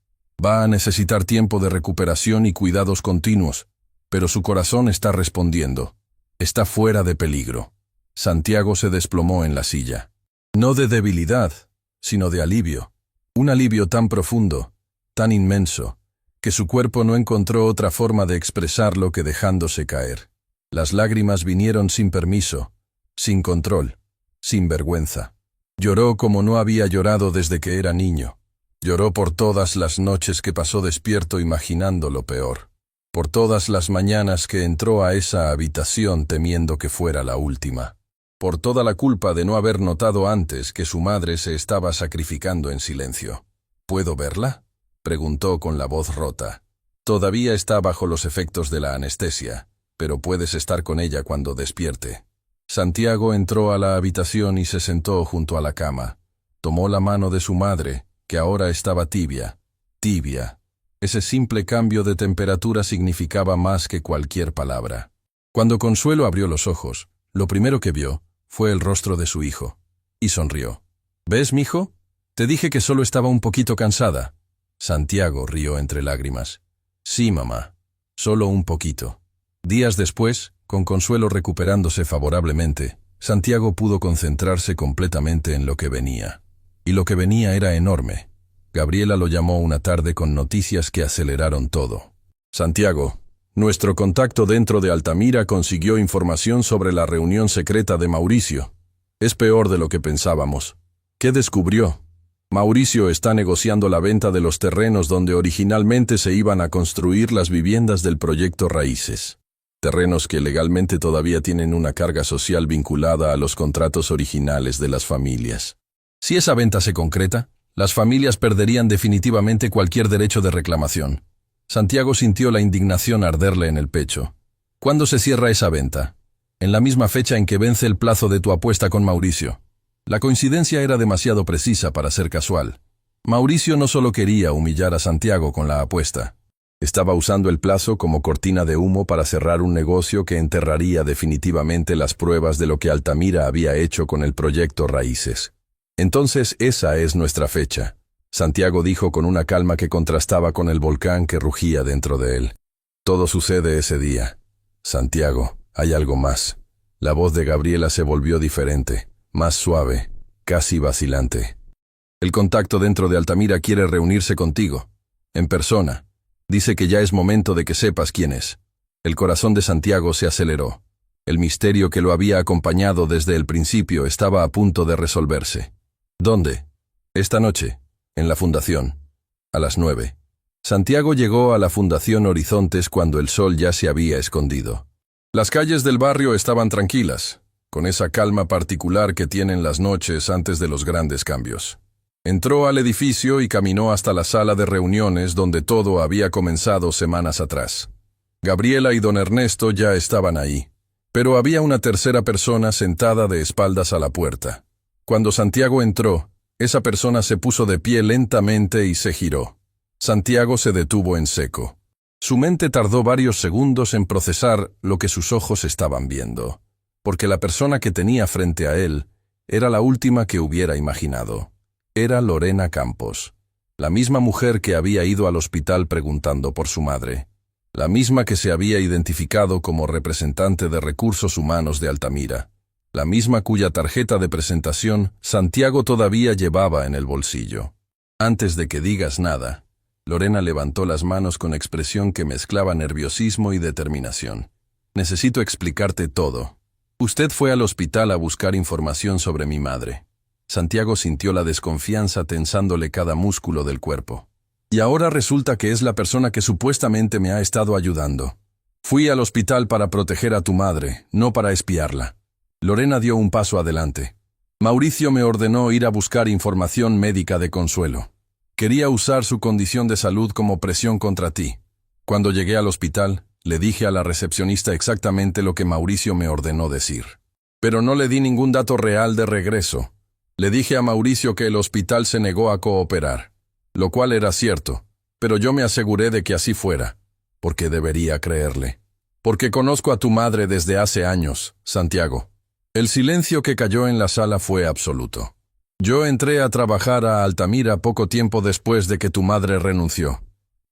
Va a necesitar tiempo de recuperación y cuidados continuos, pero su corazón está respondiendo. Está fuera de peligro. Santiago se desplomó en la silla. No de debilidad, sino de alivio. Un alivio tan profundo, tan inmenso, que su cuerpo no encontró otra forma de expresarlo que dejándose caer. Las lágrimas vinieron sin permiso, sin control, sin vergüenza. Lloró como no había llorado desde que era niño. Lloró por todas las noches que pasó despierto imaginando lo peor. Por todas las mañanas que entró a esa habitación temiendo que fuera la última. Por toda la culpa de no haber notado antes que su madre se estaba sacrificando en silencio. ¿Puedo verla?, preguntó con la voz rota. Todavía está bajo los efectos de la anestesia, pero puedes estar con ella cuando despierte. Santiago entró a la habitación y se sentó junto a la cama. Tomó la mano de su madre, que ahora estaba tibia. Tibia. Ese simple cambio de temperatura significaba más que cualquier palabra. Cuando Consuelo abrió los ojos, lo primero que vio fue el rostro de su hijo, y sonrió. ¿Ves, mijo? Te dije que solo estaba un poquito cansada. Santiago rió entre lágrimas. Sí, mamá, solo un poquito. Días después, con Consuelo recuperándose favorablemente, Santiago pudo concentrarse completamente en lo que venía. Y lo que venía era enorme. Gabriela lo llamó una tarde con noticias que aceleraron todo. Santiago, nuestro contacto dentro de Altamira consiguió información sobre la reunión secreta de Mauricio. Es peor de lo que pensábamos. ¿Qué descubrió? Mauricio está negociando la venta de los terrenos donde originalmente se iban a construir las viviendas del proyecto Raíces. Terrenos que legalmente todavía tienen una carga social vinculada a los contratos originales de las familias. Si esa venta se concreta, las familias perderían definitivamente cualquier derecho de reclamación. Santiago sintió la indignación arderle en el pecho. ¿Cuándo se cierra esa venta? En la misma fecha en que vence el plazo de tu apuesta con Mauricio. La coincidencia era demasiado precisa para ser casual. Mauricio no solo quería humillar a Santiago con la apuesta. Estaba usando el plazo como cortina de humo para cerrar un negocio que enterraría definitivamente las pruebas de lo que Altamira había hecho con el proyecto Raíces. Entonces esa es nuestra fecha, Santiago dijo con una calma que contrastaba con el volcán que rugía dentro de él. Todo sucede ese día. Santiago, hay algo más. La voz de Gabriela se volvió diferente, más suave, casi vacilante. El contacto dentro de Altamira quiere reunirse contigo, en persona. Dice que ya es momento de que sepas quién es. El corazón de Santiago se aceleró. El misterio que lo había acompañado desde el principio estaba a punto de resolverse. ¿Dónde? Esta noche, en la fundación, a las 9. Santiago llegó a la Fundación Horizontes cuando el sol ya se había escondido. Las calles del barrio estaban tranquilas, con esa calma particular que tienen las noches antes de los grandes cambios. Entró al edificio y caminó hasta la sala de reuniones donde todo había comenzado semanas atrás. Gabriela y don Ernesto ya estaban ahí, pero había una tercera persona sentada de espaldas a la puerta. Cuando Santiago entró, Esa persona se puso de pie lentamente y se giró. Santiago se detuvo en seco. Su mente tardó varios segundos en procesar lo que sus ojos estaban viendo, porque la persona que tenía frente a él era la última que hubiera imaginado. Era Lorena Campos, la misma mujer que había ido al hospital preguntando por su madre, la misma que se había identificado como representante de recursos humanos de Altamira, la misma cuya tarjeta de presentación Santiago todavía llevaba en el bolsillo. Antes de que digas nada, Lorena levantó las manos con expresión que mezclaba nerviosismo y determinación. Necesito explicarte todo. Usted fue al hospital a buscar información sobre mi madre. Santiago sintió la desconfianza tensándole cada músculo del cuerpo. Y ahora resulta que es la persona que supuestamente me ha estado ayudando. Fui al hospital para proteger a tu madre, no para espiarla. Lorena dio un paso adelante. Mauricio me ordenó ir a buscar información médica de Consuelo. Quería usar su condición de salud como presión contra ti. Cuando llegué al hospital, le dije a la recepcionista exactamente lo que Mauricio me ordenó decir. Pero no le di ningún dato real de regreso. Le dije a Mauricio que el hospital se negó a cooperar, lo cual era cierto, pero yo me aseguré de que así fuera, porque debería creerle. Porque conozco a tu madre desde hace años, Santiago. El silencio que cayó en la sala fue absoluto. Yo entré a trabajar a Altamira poco tiempo después de que tu madre renunció.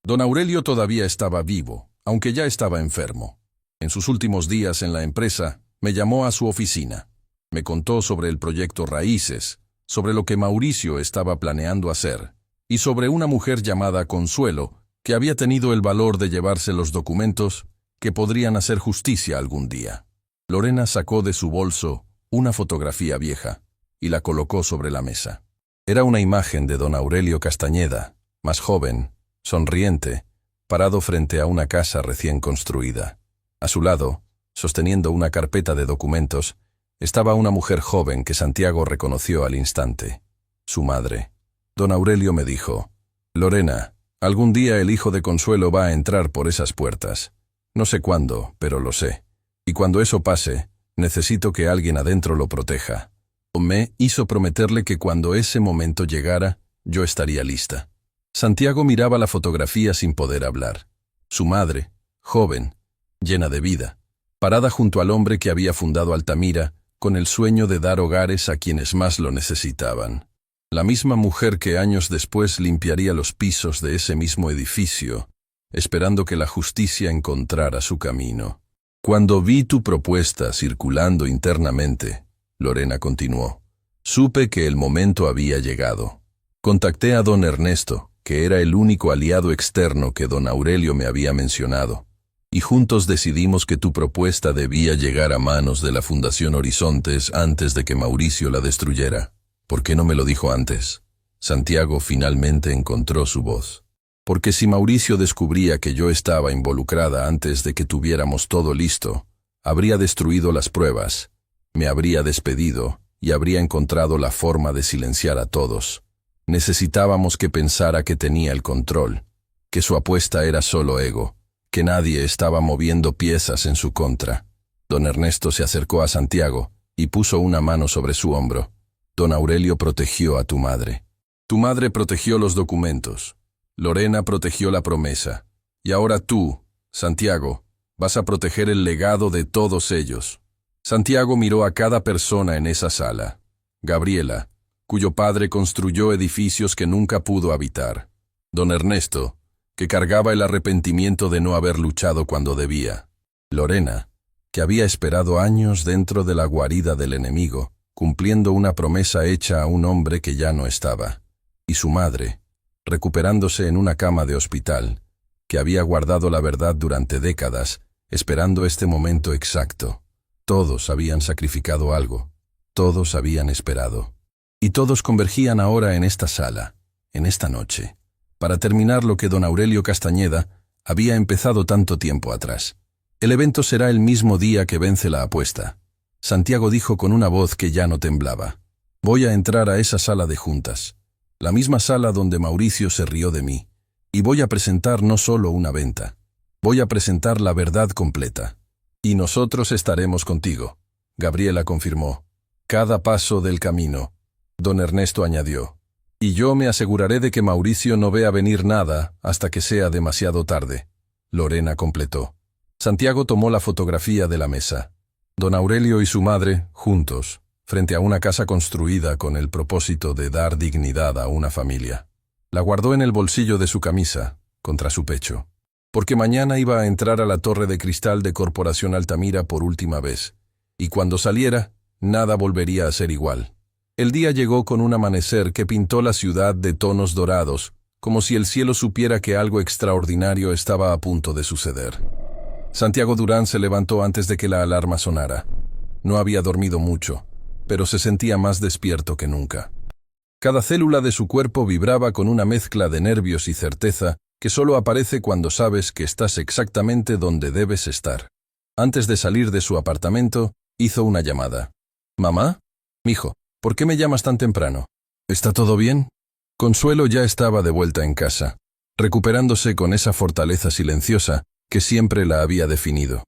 Don Aurelio todavía estaba vivo, aunque ya estaba enfermo. En sus últimos días en la empresa, me llamó a su oficina. Me contó sobre el proyecto Raíces, sobre lo que Mauricio estaba planeando hacer, y sobre una mujer llamada Consuelo, que había tenido el valor de llevarse los documentos que podrían hacer justicia algún día. Lorena sacó de su bolso una fotografía vieja y la colocó sobre la mesa. Era una imagen de don Aurelio Castañeda, más joven, sonriente, parado frente a una casa recién construida. A su lado, sosteniendo una carpeta de documentos, estaba una mujer joven que Santiago reconoció al instante. Su madre. Don Aurelio me dijo: Lorena, algún día el hijo de Consuelo va a entrar por esas puertas. No sé cuándo, pero lo sé. Y cuando eso pase, necesito que alguien adentro lo proteja. Me hizo prometerle que cuando ese momento llegara, yo estaría lista. Santiago miraba la fotografía sin poder hablar. Su madre, joven, llena de vida, parada junto al hombre que había fundado Altamira, con el sueño de dar hogares a quienes más lo necesitaban. La misma mujer que años después limpiaría los pisos de ese mismo edificio, esperando que la justicia encontrara su camino. Cuando vi tu propuesta circulando internamente, Lorena continuó, supe que el momento había llegado. Contacté a don Ernesto, que era el único aliado externo que don Aurelio me había mencionado, y juntos decidimos que tu propuesta debía llegar a manos de la Fundación Horizontes antes de que Mauricio la destruyera. ¿Por qué no me lo dijo antes? Santiago finalmente encontró su voz. Porque si Mauricio descubría que yo estaba involucrada antes de que tuviéramos todo listo, habría destruido las pruebas, me habría despedido y habría encontrado la forma de silenciar a todos. Necesitábamos que pensara que tenía el control, que su apuesta era solo ego, que nadie estaba moviendo piezas en su contra. Don Ernesto se acercó a Santiago y puso una mano sobre su hombro. Don Aurelio protegió a tu madre. Tu madre protegió los documentos. Lorena protegió la promesa. Y ahora tú, Santiago, vas a proteger el legado de todos ellos. Santiago miró a cada persona en esa sala. Gabriela, cuyo padre construyó edificios que nunca pudo habitar. Don Ernesto, que cargaba el arrepentimiento de no haber luchado cuando debía. Lorena, que había esperado años dentro de la guarida del enemigo, cumpliendo una promesa hecha a un hombre que ya no estaba. Y su madre, recuperándose en una cama de hospital, que había guardado la verdad durante décadas, esperando este momento exacto. Todos habían sacrificado algo, todos habían esperado. Y todos convergían ahora en esta sala, en esta noche, para terminar lo que don Aurelio Castañeda había empezado tanto tiempo atrás. El evento será el mismo día que vence la apuesta. Santiago dijo con una voz que ya no temblaba. Voy a entrar a esa sala de juntas, la misma sala donde Mauricio se rió de mí, y voy a presentar no solo una venta, voy a presentar la verdad completa. Y nosotros estaremos contigo, Gabriela confirmó. Cada paso del camino. Don Ernesto añadió, Y yo me aseguraré de que Mauricio no vea venir nada hasta que sea demasiado tarde. Lorena completó. Santiago tomó la fotografía de la mesa. Don Aurelio y su madre, juntos, frente a una casa construida con el propósito de dar dignidad a una familia. La guardó en el bolsillo de su camisa, contra su pecho. Porque mañana iba a entrar a la torre de cristal de Corporación Altamira por última vez. Y cuando saliera, nada volvería a ser igual. El día llegó con un amanecer que pintó la ciudad de tonos dorados, como si el cielo supiera que algo extraordinario estaba a punto de suceder. Santiago Durán se levantó antes de que la alarma sonara. No había dormido mucho, pero se sentía más despierto que nunca. Cada célula de su cuerpo vibraba con una mezcla de nervios y certeza que solo aparece cuando sabes que estás exactamente donde debes estar. Antes de salir de su apartamento, hizo una llamada. «¿Mamá? Mijo, ¿por qué me llamas tan temprano? ¿Está todo bien?» Consuelo ya estaba de vuelta en casa, recuperándose con esa fortaleza silenciosa que siempre la había definido.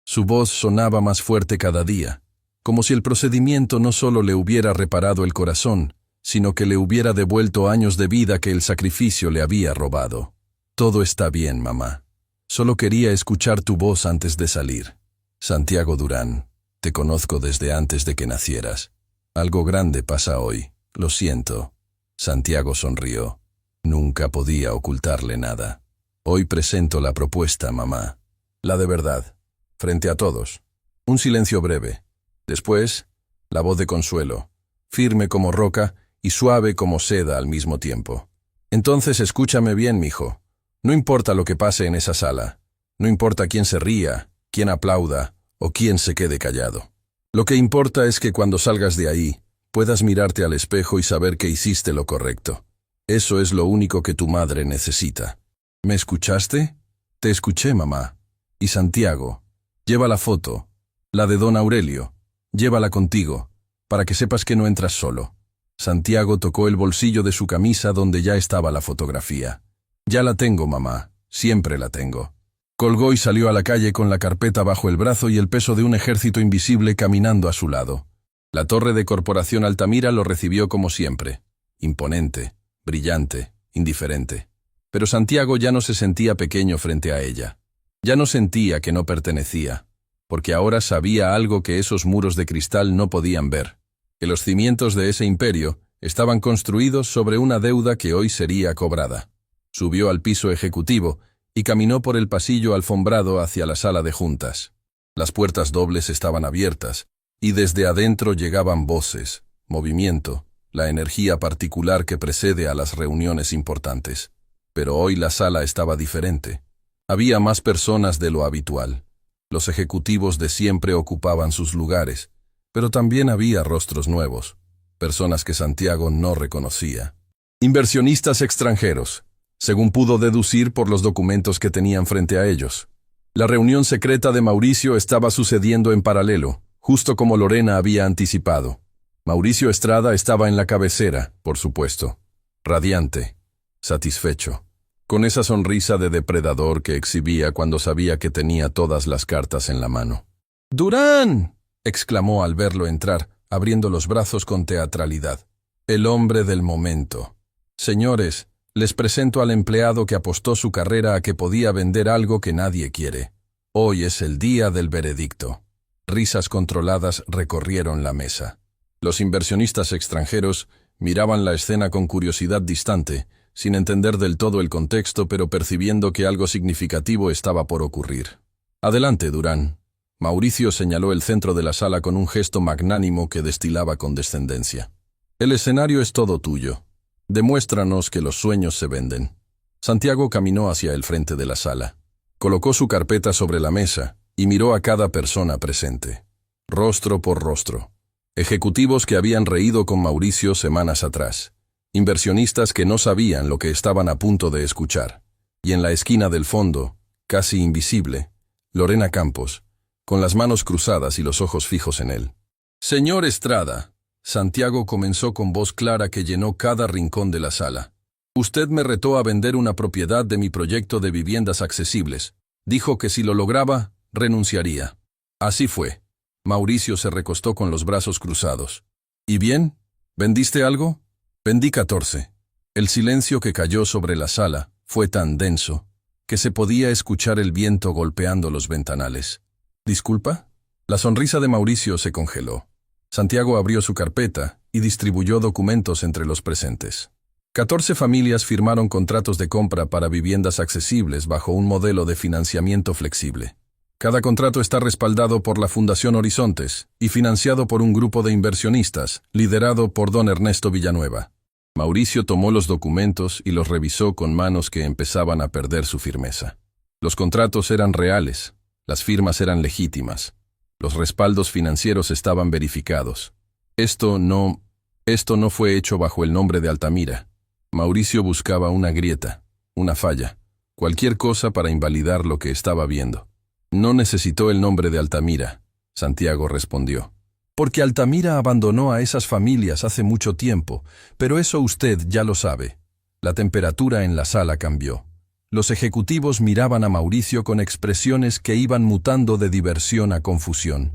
Su voz sonaba más fuerte cada día, como si el procedimiento no solo le hubiera reparado el corazón, sino que le hubiera devuelto años de vida que el sacrificio le había robado. «Todo está bien, mamá. Solo quería escuchar tu voz antes de salir. Santiago Durán, te conozco desde antes de que nacieras. Algo grande pasa hoy, lo siento». Santiago sonrió. Nunca podía ocultarle nada. «Hoy presento la propuesta, mamá. La de verdad. Frente a todos». Un silencio breve. Después, la voz de Consuelo, firme como roca y suave como seda al mismo tiempo. «Entonces escúchame bien, mijo. No importa lo que pase en esa sala. No importa quién se ría, quién aplauda o quién se quede callado. Lo que importa es que cuando salgas de ahí, puedas mirarte al espejo y saber que hiciste lo correcto. Eso es lo único que tu madre necesita». «¿Me escuchaste?» «Te escuché, mamá. Y Santiago, lleva la foto, la de don Aurelio. Llévala contigo, para que sepas que no entras solo». Santiago tocó el bolsillo de su camisa donde ya estaba la fotografía. «Ya la tengo, mamá. Siempre la tengo». Colgó y salió a la calle con la carpeta bajo el brazo y el peso de un ejército invisible caminando a su lado. La torre de Corporación Altamira lo recibió como siempre. Imponente, brillante, indiferente. Pero Santiago ya no se sentía pequeño frente a ella. Ya no sentía que no pertenecía, porque ahora sabía algo que esos muros de cristal no podían ver, que los cimientos de ese imperio estaban construidos sobre una deuda que hoy sería cobrada. Subió al piso ejecutivo y caminó por el pasillo alfombrado hacia la sala de juntas. Las puertas dobles estaban abiertas, y desde adentro llegaban voces, movimiento, la energía particular que precede a las reuniones importantes. Pero hoy la sala estaba diferente. Había más personas de lo habitual. Los ejecutivos de siempre ocupaban sus lugares, pero también había rostros nuevos, personas que Santiago no reconocía. Inversionistas extranjeros, según pudo deducir por los documentos que tenían frente a ellos. La reunión secreta de Mauricio estaba sucediendo en paralelo, justo como Lorena había anticipado. Mauricio Estrada estaba en la cabecera, por supuesto, radiante, satisfecho, con esa sonrisa de depredador que exhibía cuando sabía que tenía todas las cartas en la mano. «¡Durán!», exclamó al verlo entrar, abriendo los brazos con teatralidad. «El hombre del momento. Señores, les presento al empleado que apostó su carrera a que podía vender algo que nadie quiere. Hoy es el día del veredicto». Risas controladas recorrieron la mesa. Los inversionistas extranjeros miraban la escena con curiosidad distante, sin entender del todo el contexto, pero percibiendo que algo significativo estaba por ocurrir. «Adelante, Durán». Mauricio señaló el centro de la sala con un gesto magnánimo que destilaba condescendencia. «El escenario es todo tuyo. Demuéstranos que los sueños se venden». Santiago caminó hacia el frente de la sala. Colocó su carpeta sobre la mesa y miró a cada persona presente, rostro por rostro. Ejecutivos que habían reído con Mauricio semanas atrás. Inversionistas que no sabían lo que estaban a punto de escuchar. Y en la esquina del fondo, casi invisible, Lorena Campos, con las manos cruzadas y los ojos fijos en él. «Señor Estrada», Santiago comenzó con voz clara que llenó cada rincón de la sala. «Usted me retó a vender una propiedad de mi proyecto de viviendas accesibles. Dijo que si lo lograba, renunciaría. Así fue». Mauricio se recostó con los brazos cruzados. «¿Y bien? ¿Vendiste algo?» «Vendí 14. El silencio que cayó sobre la sala fue tan denso que se podía escuchar el viento golpeando los ventanales. ¿Disculpa? La sonrisa de Mauricio se congeló. Santiago abrió su carpeta y distribuyó documentos entre los presentes. 14 familias firmaron contratos de compra para viviendas accesibles bajo un modelo de financiamiento flexible. Cada contrato está respaldado por la Fundación Horizontes y financiado por un grupo de inversionistas, liderado por don Ernesto Villanueva. Mauricio tomó los documentos y los revisó con manos que empezaban a perder su firmeza. Los contratos eran reales, las firmas eran legítimas, los respaldos financieros estaban verificados. Esto no fue hecho bajo el nombre de Altamira. Mauricio buscaba una grieta, una falla, cualquier cosa para invalidar lo que estaba viendo. No necesitó el nombre de Altamira, Santiago respondió. Porque Altamira abandonó a esas familias hace mucho tiempo, pero eso usted ya lo sabe. La temperatura en la sala cambió. Los ejecutivos miraban a Mauricio con expresiones que iban mutando de diversión a confusión.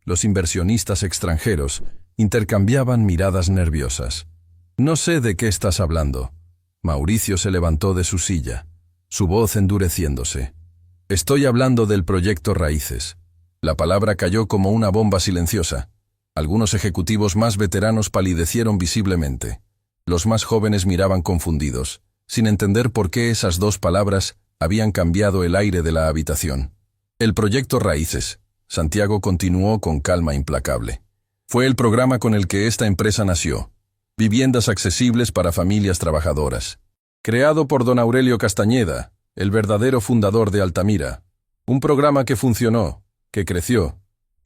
Los inversionistas extranjeros intercambiaban miradas nerviosas. No sé de qué estás hablando. Mauricio se levantó de su silla, su voz endureciéndose. Estoy hablando del proyecto Raíces. La palabra cayó como una bomba silenciosa. Algunos ejecutivos más veteranos palidecieron visiblemente. Los más jóvenes miraban confundidos, sin entender por qué esas dos palabras habían cambiado el aire de la habitación. El proyecto Raíces, Santiago continuó con calma implacable. Fue el programa con el que esta empresa nació. Viviendas accesibles para familias trabajadoras. Creado por don Aurelio Castañeda, el verdadero fundador de Altamira. Un programa que funcionó, que creció,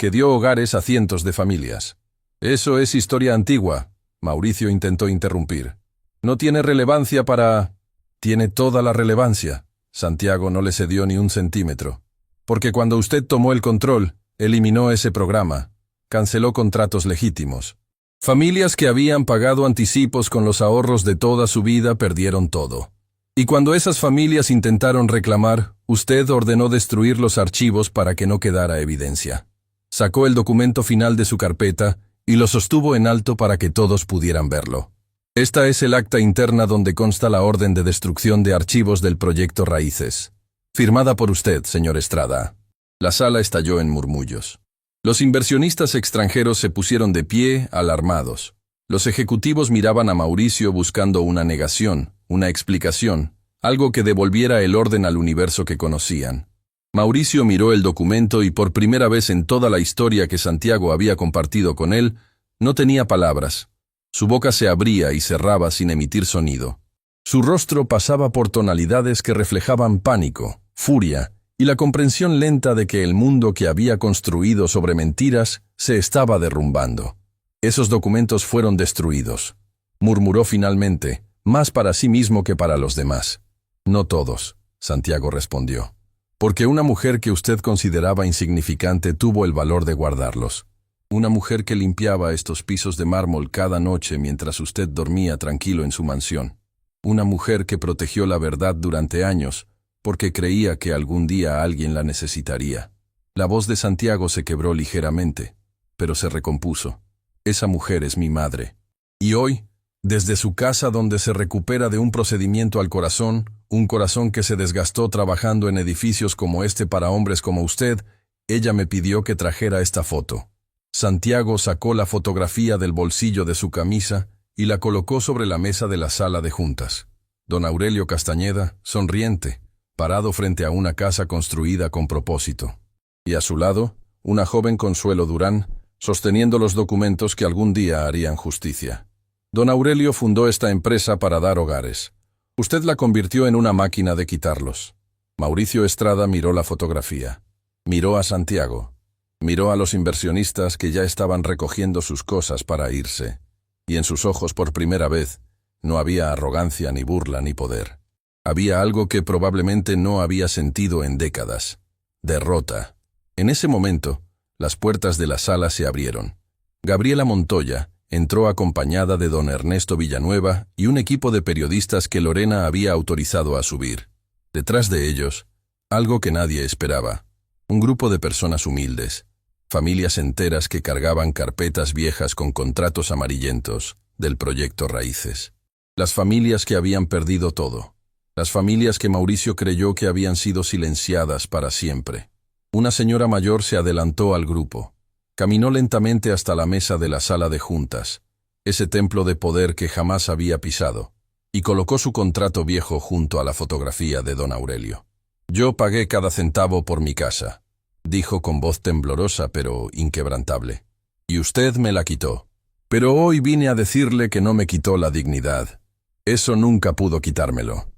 que dio hogares a cientos de familias. Eso es historia antigua, Mauricio intentó interrumpir. No tiene relevancia para... Tiene toda la relevancia. Santiago no le cedió ni un centímetro. Porque cuando usted tomó el control, eliminó ese programa, canceló contratos legítimos. Familias que habían pagado anticipos con los ahorros de toda su vida perdieron todo. Y cuando esas familias intentaron reclamar, usted ordenó destruir los archivos para que no quedara evidencia. Sacó el documento final de su carpeta y lo sostuvo en alto para que todos pudieran verlo. Esta es el acta interna donde consta la orden de destrucción de archivos del proyecto Raíces. Firmada por usted, señor Estrada. La sala estalló en murmullos. Los inversionistas extranjeros se pusieron de pie, alarmados. Los ejecutivos miraban a Mauricio buscando una negación, una explicación, algo que devolviera el orden al universo que conocían. Mauricio miró el documento y por primera vez en toda la historia que Santiago había compartido con él, no tenía palabras. Su boca se abría y cerraba sin emitir sonido. Su rostro pasaba por tonalidades que reflejaban pánico, furia, y la comprensión lenta de que el mundo que había construido sobre mentiras se estaba derrumbando. Esos documentos fueron destruidos. Murmuró finalmente, más para sí mismo que para los demás. No todos, Santiago respondió. Porque una mujer que usted consideraba insignificante tuvo el valor de guardarlos. Una mujer que limpiaba estos pisos de mármol cada noche mientras usted dormía tranquilo en su mansión. Una mujer que protegió la verdad durante años, porque creía que algún día alguien la necesitaría. La voz de Santiago se quebró ligeramente, pero se recompuso. Esa mujer es mi madre. Y hoy, desde su casa donde se recupera de un procedimiento al corazón, un corazón que se desgastó trabajando en edificios como este para hombres como usted, ella me pidió que trajera esta foto. Santiago sacó la fotografía del bolsillo de su camisa y la colocó sobre la mesa de la sala de juntas. Don Aurelio Castañeda, sonriente, parado frente a una casa construida con propósito. Y a su lado, una joven Consuelo Durán, sosteniendo los documentos que algún día harían justicia. Don Aurelio fundó esta empresa para dar hogares. Usted la convirtió en una máquina de quitarlos. Mauricio Estrada miró la fotografía. Miró a Santiago. Miró a los inversionistas que ya estaban recogiendo sus cosas para irse. Y en sus ojos por primera vez no había arrogancia ni burla ni poder. Había algo que probablemente no había sentido en décadas. Derrota. En ese momento, las puertas de la sala se abrieron. Gabriela Montoya entró acompañada de don Ernesto Villanueva y un equipo de periodistas que Lorena había autorizado a subir. Detrás de ellos, algo que nadie esperaba. Un grupo de personas humildes, familias enteras que cargaban carpetas viejas con contratos amarillentos del proyecto Raíces. Las familias que habían perdido todo. Las familias que Mauricio creyó que habían sido silenciadas para siempre. Una señora mayor se adelantó al grupo. Caminó lentamente hasta la mesa de la sala de juntas, ese templo de poder que jamás había pisado, y colocó su contrato viejo junto a la fotografía de don Aurelio. «Yo pagué cada centavo por mi casa», dijo con voz temblorosa pero inquebrantable. «Y usted me la quitó. Pero hoy vine a decirle que no me quitó la dignidad. Eso nunca pudo quitármelo».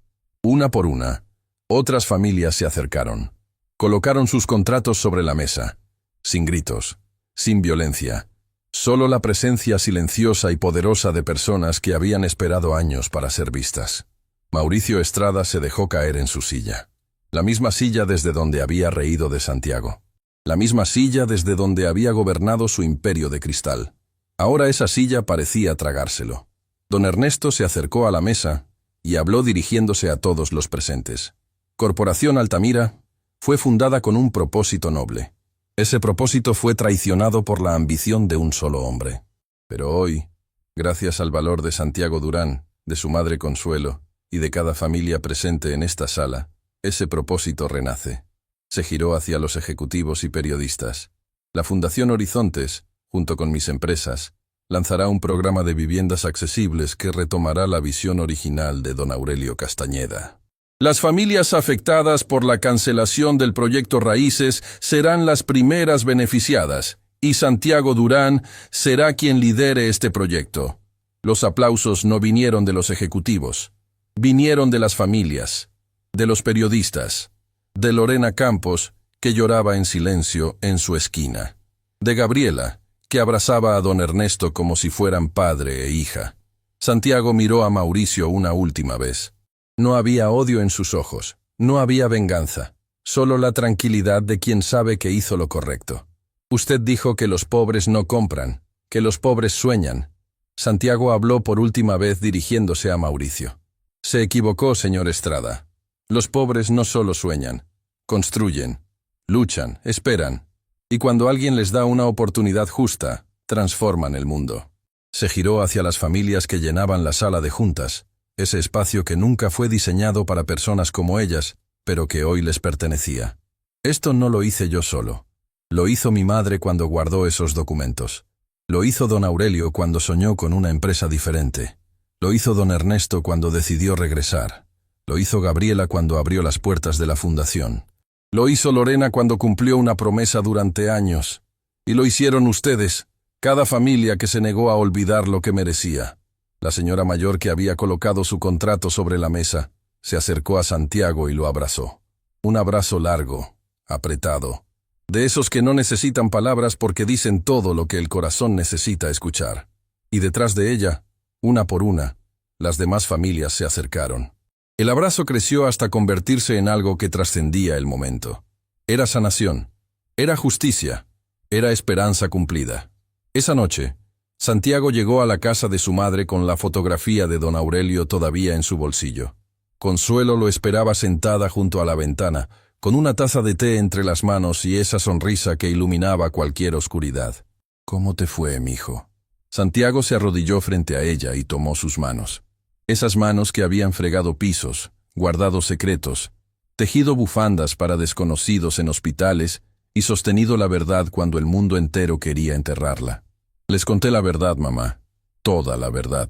Una por una, otras familias se acercaron. Colocaron sus contratos sobre la mesa, sin gritos, sin violencia, solo la presencia silenciosa y poderosa de personas que habían esperado años para ser vistas. Mauricio Estrada se dejó caer en su silla. La misma silla desde donde había reído de Santiago. La misma silla desde donde había gobernado su imperio de cristal. Ahora esa silla parecía tragárselo. Don Ernesto se acercó a la mesa y habló dirigiéndose a todos los presentes. Corporación Altamira fue fundada con un propósito noble. Ese propósito fue traicionado por la ambición de un solo hombre. Pero hoy, gracias al valor de Santiago Durán, de su madre Consuelo y de cada familia presente en esta sala, ese propósito renace. Se giró hacia los ejecutivos y periodistas. La Fundación Horizontes, junto con mis empresas, lanzará un programa de viviendas accesibles que retomará la visión original de don Aurelio Castañeda. Las familias afectadas por la cancelación del proyecto Raíces serán las primeras beneficiadas, y Santiago Durán será quien lidere este proyecto. Los aplausos no vinieron de los ejecutivos, vinieron de las familias, de los periodistas, de Lorena Campos, que lloraba en silencio en su esquina, de Gabriela, que abrazaba a don Ernesto como si fueran padre e hija. Santiago miró a Mauricio una última vez. No había odio en sus ojos, no había venganza, solo la tranquilidad de quien sabe que hizo lo correcto. Usted dijo que los pobres no compran, que los pobres sueñan. Santiago habló por última vez dirigiéndose a Mauricio. Se equivocó, señor Estrada. Los pobres no solo sueñan, construyen, luchan, esperan. Y cuando alguien les da una oportunidad justa, transforman el mundo. Se giró hacia las familias que llenaban la sala de juntas, ese espacio que nunca fue diseñado para personas como ellas, pero que hoy les pertenecía. Esto no lo hice yo solo. Lo hizo mi madre cuando guardó esos documentos. Lo hizo don Aurelio cuando soñó con una empresa diferente. Lo hizo don Ernesto cuando decidió regresar. Lo hizo Gabriela cuando abrió las puertas de la fundación. Lo hizo Lorena cuando cumplió una promesa durante años. Y lo hicieron ustedes, cada familia que se negó a olvidar lo que merecía. La señora mayor que había colocado su contrato sobre la mesa, se acercó a Santiago y lo abrazó. Un abrazo largo, apretado. De esos que no necesitan palabras porque dicen todo lo que el corazón necesita escuchar. Y detrás de ella, una por una, las demás familias se acercaron. El abrazo creció hasta convertirse en algo que trascendía el momento. Era sanación, era justicia, era esperanza cumplida. Esa noche, Santiago llegó a la casa de su madre con la fotografía de don Aurelio todavía en su bolsillo. Consuelo lo esperaba sentada junto a la ventana, con una taza de té entre las manos y esa sonrisa que iluminaba cualquier oscuridad. «¿Cómo te fue, mijo?». Santiago se arrodilló frente a ella y tomó sus manos. Esas manos que habían fregado pisos, guardado secretos, tejido bufandas para desconocidos en hospitales y sostenido la verdad cuando el mundo entero quería enterrarla. «Les conté la verdad, mamá, toda la verdad».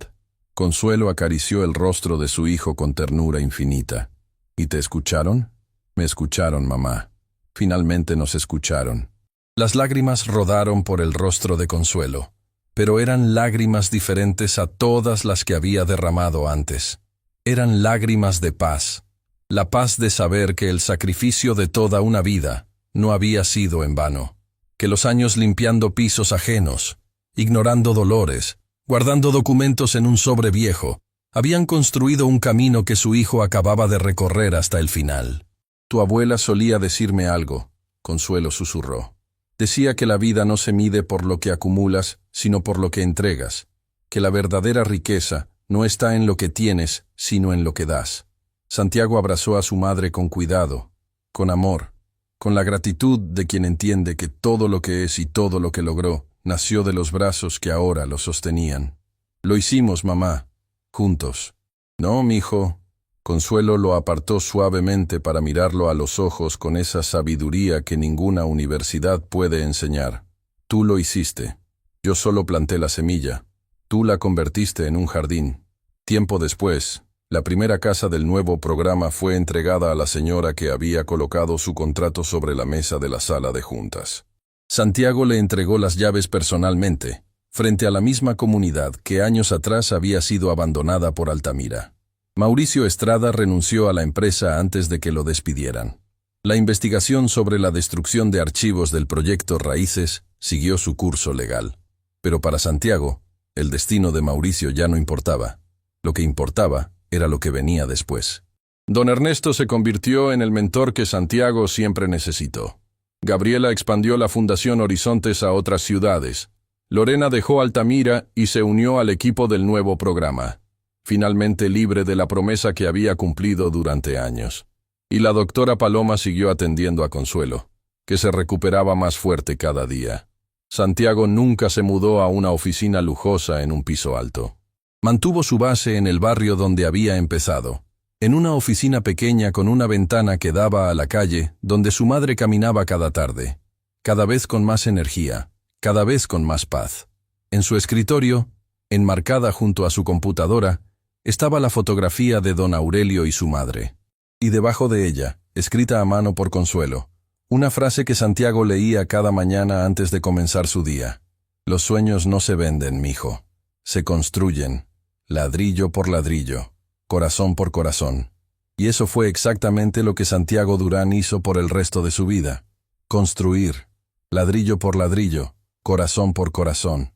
Consuelo acarició el rostro de su hijo con ternura infinita. «¿Y te escucharon?». «Me escucharon, mamá. Finalmente nos escucharon». Las lágrimas rodaron por el rostro de Consuelo, pero eran lágrimas diferentes a todas las que había derramado antes. Eran lágrimas de paz, la paz de saber que el sacrificio de toda una vida no había sido en vano, que los años limpiando pisos ajenos, ignorando dolores, guardando documentos en un sobre viejo, habían construido un camino que su hijo acababa de recorrer hasta el final. «Tu abuela solía decirme algo», Consuelo susurró. «Decía que la vida no se mide por lo que acumulas, sino por lo que entregas, que la verdadera riqueza no está en lo que tienes, sino en lo que das». Santiago abrazó a su madre con cuidado, con amor, con la gratitud de quien entiende que todo lo que es y todo lo que logró nació de los brazos que ahora lo sostenían. «Lo hicimos, mamá. juntos. No, mijo. Consuelo lo apartó suavemente para mirarlo a los ojos con esa sabiduría que ninguna universidad puede enseñar. Tú lo hiciste. Yo solo planté la semilla. Tú la convertiste en un jardín. Tiempo después, la primera casa del nuevo programa fue entregada a la señora que había colocado su contrato sobre la mesa de la sala de juntas. Santiago le entregó las llaves personalmente, frente a la misma comunidad que años atrás había sido abandonada por Altamira. Mauricio Estrada renunció a la empresa antes de que lo despidieran. La investigación sobre la destrucción de archivos del proyecto Raíces siguió su curso legal. Pero para Santiago, el destino de Mauricio ya no importaba. Lo que importaba era lo que venía después. Don Ernesto se convirtió en el mentor que Santiago siempre necesitó. Gabriela expandió la Fundación Horizontes a otras ciudades. Lorena dejó Altamira y se unió al equipo del nuevo programa, finalmente libre de la promesa que había cumplido durante años. Y la doctora Paloma siguió atendiendo a Consuelo, que se recuperaba más fuerte cada día. Santiago nunca se mudó a una oficina lujosa en un piso alto. Mantuvo su base en el barrio donde había empezado, en una oficina pequeña con una ventana que daba a la calle donde su madre caminaba cada tarde, cada vez con más energía, cada vez con más paz. En su escritorio, enmarcada junto a su computadora, estaba la fotografía de don Aurelio y su madre. Y debajo de ella, escrita a mano por Consuelo, una frase que Santiago leía cada mañana antes de comenzar su día. Los sueños no se venden, mijo. Se construyen, ladrillo por ladrillo, corazón por corazón. Y eso fue exactamente lo que Santiago Durán hizo por el resto de su vida. Construir, ladrillo por ladrillo, corazón por corazón.